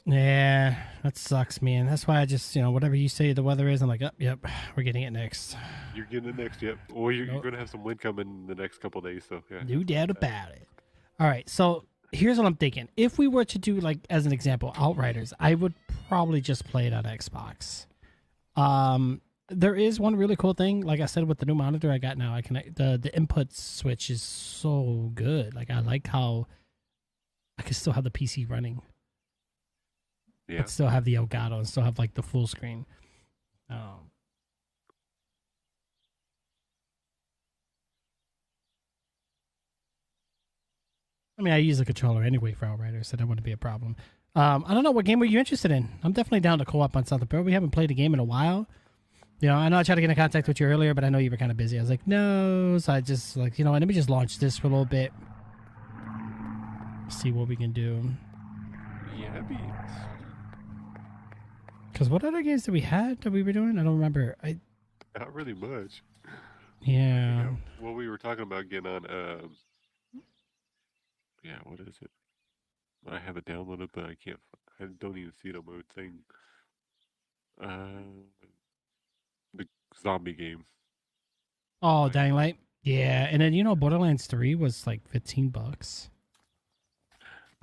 Yeah, that sucks, man. That's why I just, you know, whatever you say the weather is, I'm like, oh, yep, we're getting it next. You're getting it next, yep. Or you're going to have some wind coming in the next couple days, so yeah. No doubt about it. All right, so here's what I'm thinking. If we were to do, like, as an example, Outriders, I would probably just play it on Xbox. There is one really cool thing, like I said, with the new monitor I got now. I can the input switch is so good. Like I like how I can still have the PC running. Yeah. But still have the Elgato and still have like the full screen. I mean, I use a controller anyway for Outriders, so that wouldn't be a problem. I don't know, what game were you interested in? I'm definitely down to co-op on something, bro. We haven't played a game in a while. You know, I know I tried to get in contact with you earlier, but I know you were kind of busy. I was like, no. So I just like, you know, let me just launch this for a little bit. See what we can do. Yeah, because what other games did we have that we were doing? I don't remember. Not really much. Yeah. Well, we were talking about getting on. Yeah, what is it? I have it downloaded, but I can't. I don't even see it on my thing. The zombie game. Oh, Dying Light. Yeah, and then you know, Borderlands 3 was like $15.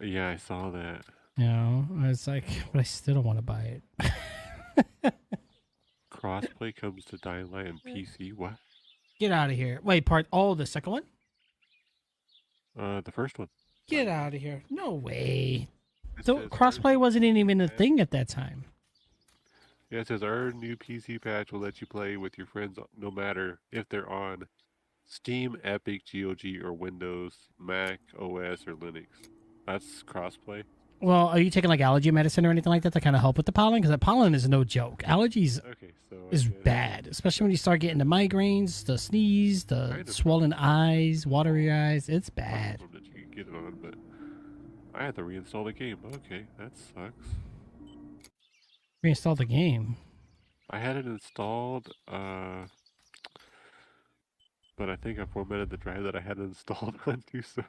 Yeah, I saw that. You know, I was like, but I still don't want to buy it. Crossplay comes to Dying Light and PC. What? Get out of here. Wait, the second one? The first one. Get out of here. No way. So crossplay wasn't even a thing at that time. Yeah, it says our new PC patch will let you play with your friends no matter if they're on Steam, Epic, GOG, or Windows, Mac, OS, or Linux. That's crossplay. Well, are you taking like allergy medicine or anything like that to kind of help with the pollen? Because the pollen is no joke. Allergies is bad, especially when you start getting the migraines, the sneeze, the swollen eyes, watery eyes. It's bad. That you can get it on, but I had to reinstall the game. Okay, that sucks. Reinstall the game. I had it installed, but I think I formatted the drive that I had it installed onto, so.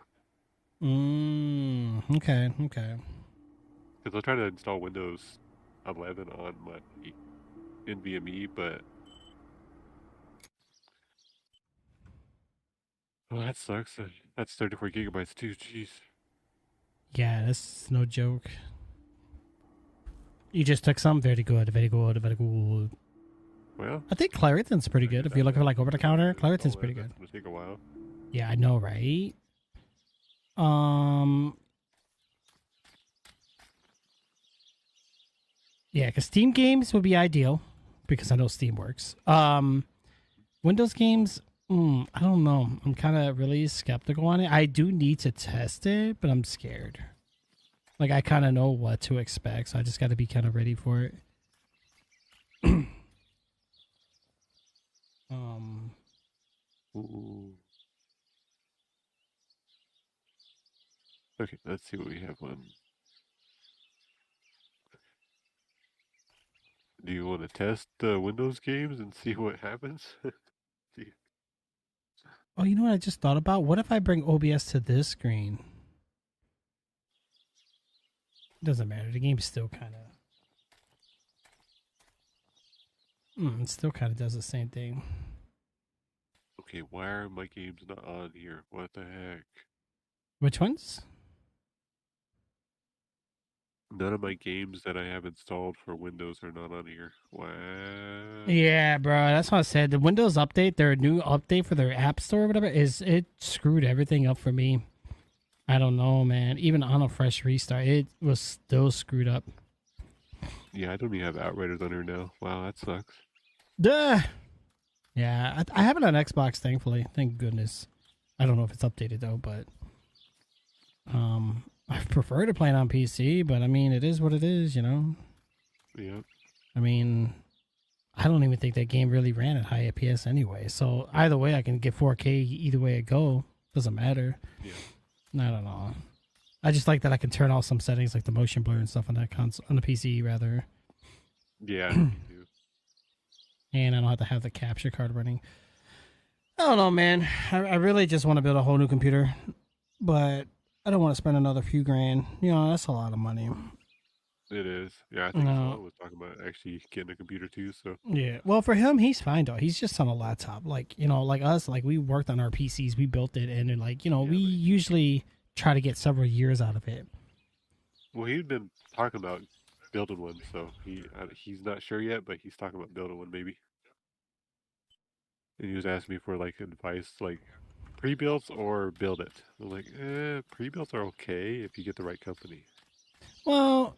Okay. Because I was trying to install Windows 11 on my NVMe, but oh, that sucks. That's 34 gigabytes too. Jeez. Yeah, that's no joke. You just took some. Very good. Very good. Very good. Well, I think Claritin's pretty good. If you're looking for like over the counter, Claritin's pretty good. It's gonna take a while. Yeah, I know, right? Yeah, because Steam games would be ideal because I know Steam works. Windows games, I don't know. I'm kind of really skeptical on it. I do need to test it, but I'm scared. Like, I kind of know what to expect, so I just got to be kind of ready for it. Ooh. Okay, let's see what we have on. Do you want to test the Windows games and see what happens? See. Oh, you know what I just thought about? What if I bring OBS to this screen? It doesn't matter. The game still kind of... it still kind of does the same thing. Okay, why are my games not on here? What the heck? Which ones? None of my games that I have installed for Windows are not on here. Wow. Yeah, bro. That's what I said. The Windows update, their new update for their App Store or whatever, it screwed everything up for me. I don't know, man. Even on a fresh restart, it was still screwed up. Yeah, I don't even have Outriders on here now. Wow, that sucks. Duh. Yeah, I have it on Xbox, thankfully. Thank goodness. I don't know if it's updated though, but I prefer to play it on PC, but I mean, it is what it is, you know? Yeah. I mean, I don't even think that game really ran at high FPS anyway. So either way, I can get 4K either way I go. Doesn't matter. Yeah. I don't know. I just like that I can turn off some settings like the motion blur and stuff on that console, on the PC rather. Yeah, me too. And I don't have to have the capture card running. I don't know, man. I really just want to build a whole new computer, but I don't want to spend another few grand. You know, that's a lot of money. It is. Yeah, I think Sean was talking about actually getting a computer too, so. Yeah. Well, for him, he's fine, though. He's just on a laptop. Like, you know, like us, like we worked on our PCs, we built it, and then, like, you know, we usually try to get several years out of it. Well, he'd been talking about building one, so he's not sure yet, but he's talking about building one maybe. And he was asking me for like advice, like pre-builts or build it. I'm like, pre-builts are okay if you get the right company. Well,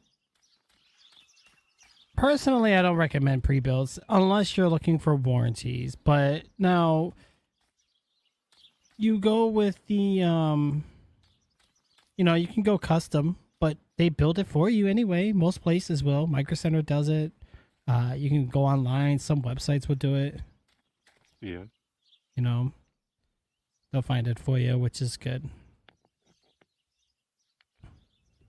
personally, I don't recommend pre-builds unless you're looking for warranties. But now, you go with the, you know, you can go custom, but they build it for you anyway. Most places will. Micro Center does it. You can go online. Some websites will do it. Yeah. You know, they'll find it for you, which is good.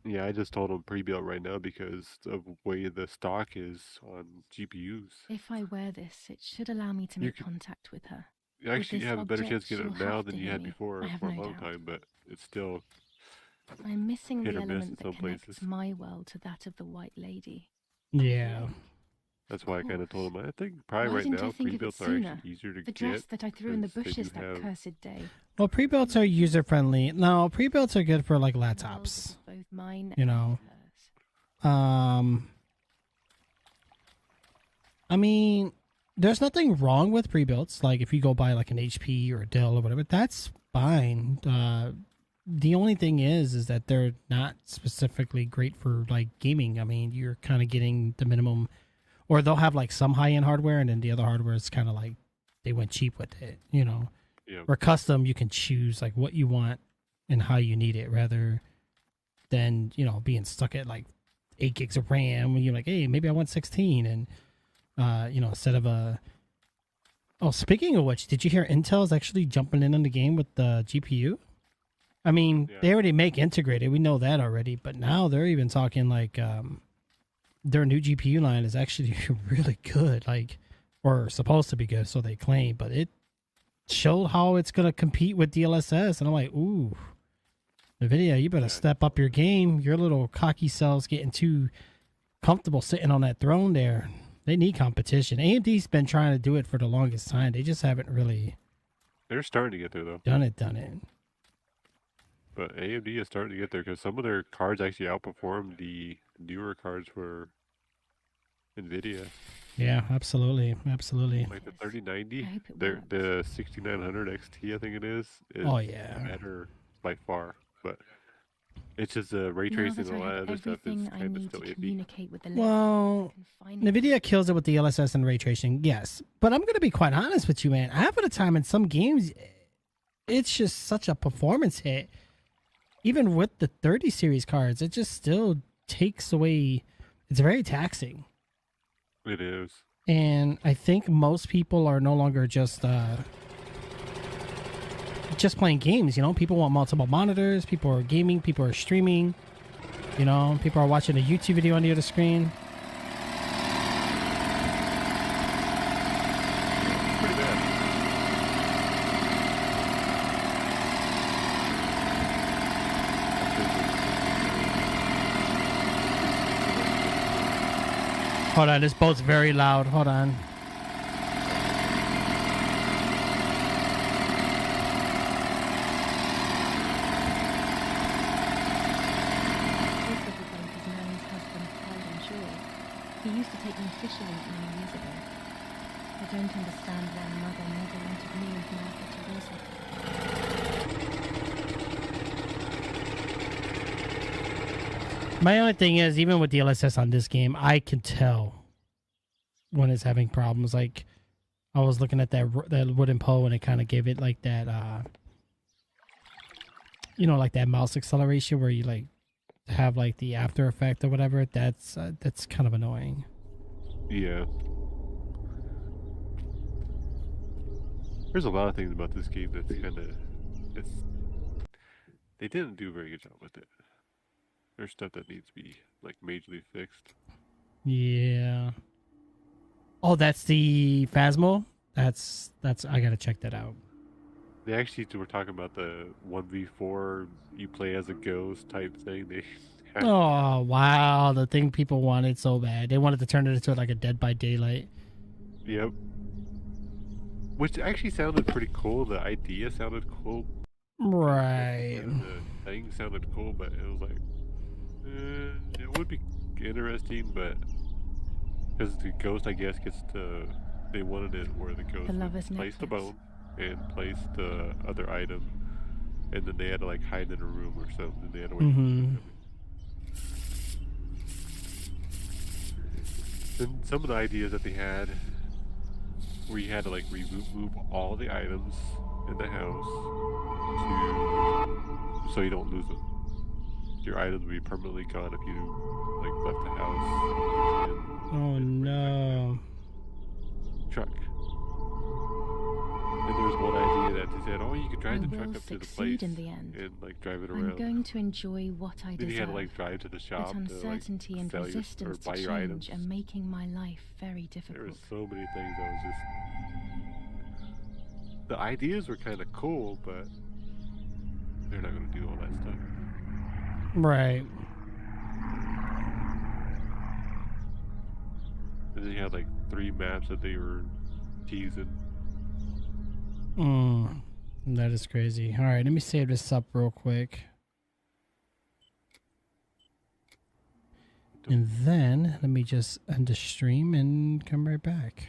Yeah, I just told him pre-built right now because of the way the stock is on GPUs. If I wear this, it should allow me to make contact with her. You actually have a better chance to get it now than you had before for a long time, but it's still I'm missing the hit or miss in element some that connects places. my world to that of the White Lady. Yeah. That's why I kind of told him, I think probably Why right didn't I now think of it pre-builts are sooner? actually easier to The get. dress that I threw in the 'cause they bushes do that have- cursed day. Well, pre-builts are user-friendly. No, pre-builts are good for, like, laptops. Both mine You know. I mean, there's nothing wrong with pre-builts. Like, if you go buy, like, an HP or a Dell or whatever, that's fine. The only thing is that they're not specifically great for, like, gaming. I mean, you're kind of getting the minimum... Or they'll have, like, some high-end hardware, and then the other hardware is kind of like they went cheap with it, you know? Yeah. Or custom, you can choose, like, what you want and how you need it, rather than, you know, being stuck at, like, 8 gigs of RAM when you're like, hey, maybe I want 16. And, you know, instead of a... Oh, speaking of which, did you hear Intel's actually jumping in on the game with the GPU? I mean, they already make integrated. We know that already. But now they're even talking, like... their new GPU line is actually really good, like, or supposed to be good, so they claim, but it showed how it's going to compete with DLSS, and I'm like, ooh, NVIDIA, you better step up your game. Your little cocky selves getting too comfortable sitting on that throne there. They need competition. AMD's been trying to do it for the longest time. They just haven't really... They're starting to get there, though. Done it. But AMD is starting to get there because some of their cards actually outperform the newer cards for NVIDIA. Yeah, absolutely. Like the 3090, the 6900 XT, I think it is oh, yeah. better by far. But It's just ray Now tracing that and I all that have other stuff is everything I kind of need still to iffy. communicate with the Well, NVIDIA kills it with the LSS and ray tracing, yes. But I'm going to be quite honest with you, man. Half of the time in some games, it's just such a performance hit. Even with the 30 series cards, it just still takes away. It's very taxing. It is. And I think most people are no longer just playing games, you know? People want multiple monitors, people are gaming, people are streaming, you know? People are watching a YouTube video on the other screen. Pretty bad. Hold on, this boat's very loud. Hold on. He used to take me fishing many years ago. I don't understand why Mother never wanted me and Martha to raise her. My only thing is, even with the LSS on this game, I can tell when it's having problems. Like, I was looking at that wooden pole and it kind of gave it like that, you know, like that mouse acceleration where you like have like the after effect or whatever. That's kind of annoying. Yeah. There's a lot of things about this game that's kind of they didn't do a very good job with it. There's stuff that needs to be like majorly fixed. Yeah. Oh, that's the Phasmo? That's I gotta check that out. They actually were talking about the 1v4 you play as a ghost type thing. They Oh wow, the thing people wanted so bad. They wanted to turn it into like a Dead by Daylight. Yep. Which actually sounded pretty cool. The idea sounded cool. Right. The thing sounded cool, but it was like it would be interesting, but because the ghost, I guess, gets to. They wanted it where the ghost would place the bone and place the other item, and then they had to like hide in a room or something. They had to wait. And some of the ideas that they had, where you had to like remove all the items in the house so you don't lose them. Your items would be permanently gone if you like left the house. Oh no. Truck. And there was one idea that they said, "Oh, you could drive the truck up to the place in the end. and like drive it around." I'm going to enjoy what I Then deserve. you had to like drive to the shop but uncertainty to like and sell resistance or buy to your items. change are making my life very difficult. There were so many things that was just. The ideas were kind of cool, but they're not going to do all that stuff. Right. And then you had like 3 maps that they were teasing. That is crazy. All right, let me save this up real quick. And then let me just end the stream and come right back.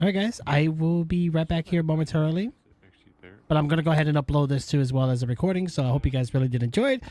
All right, guys, I will be right back here momentarily. But I'm going to go ahead and upload this too as well as a recording. So I hope you guys really did enjoy it.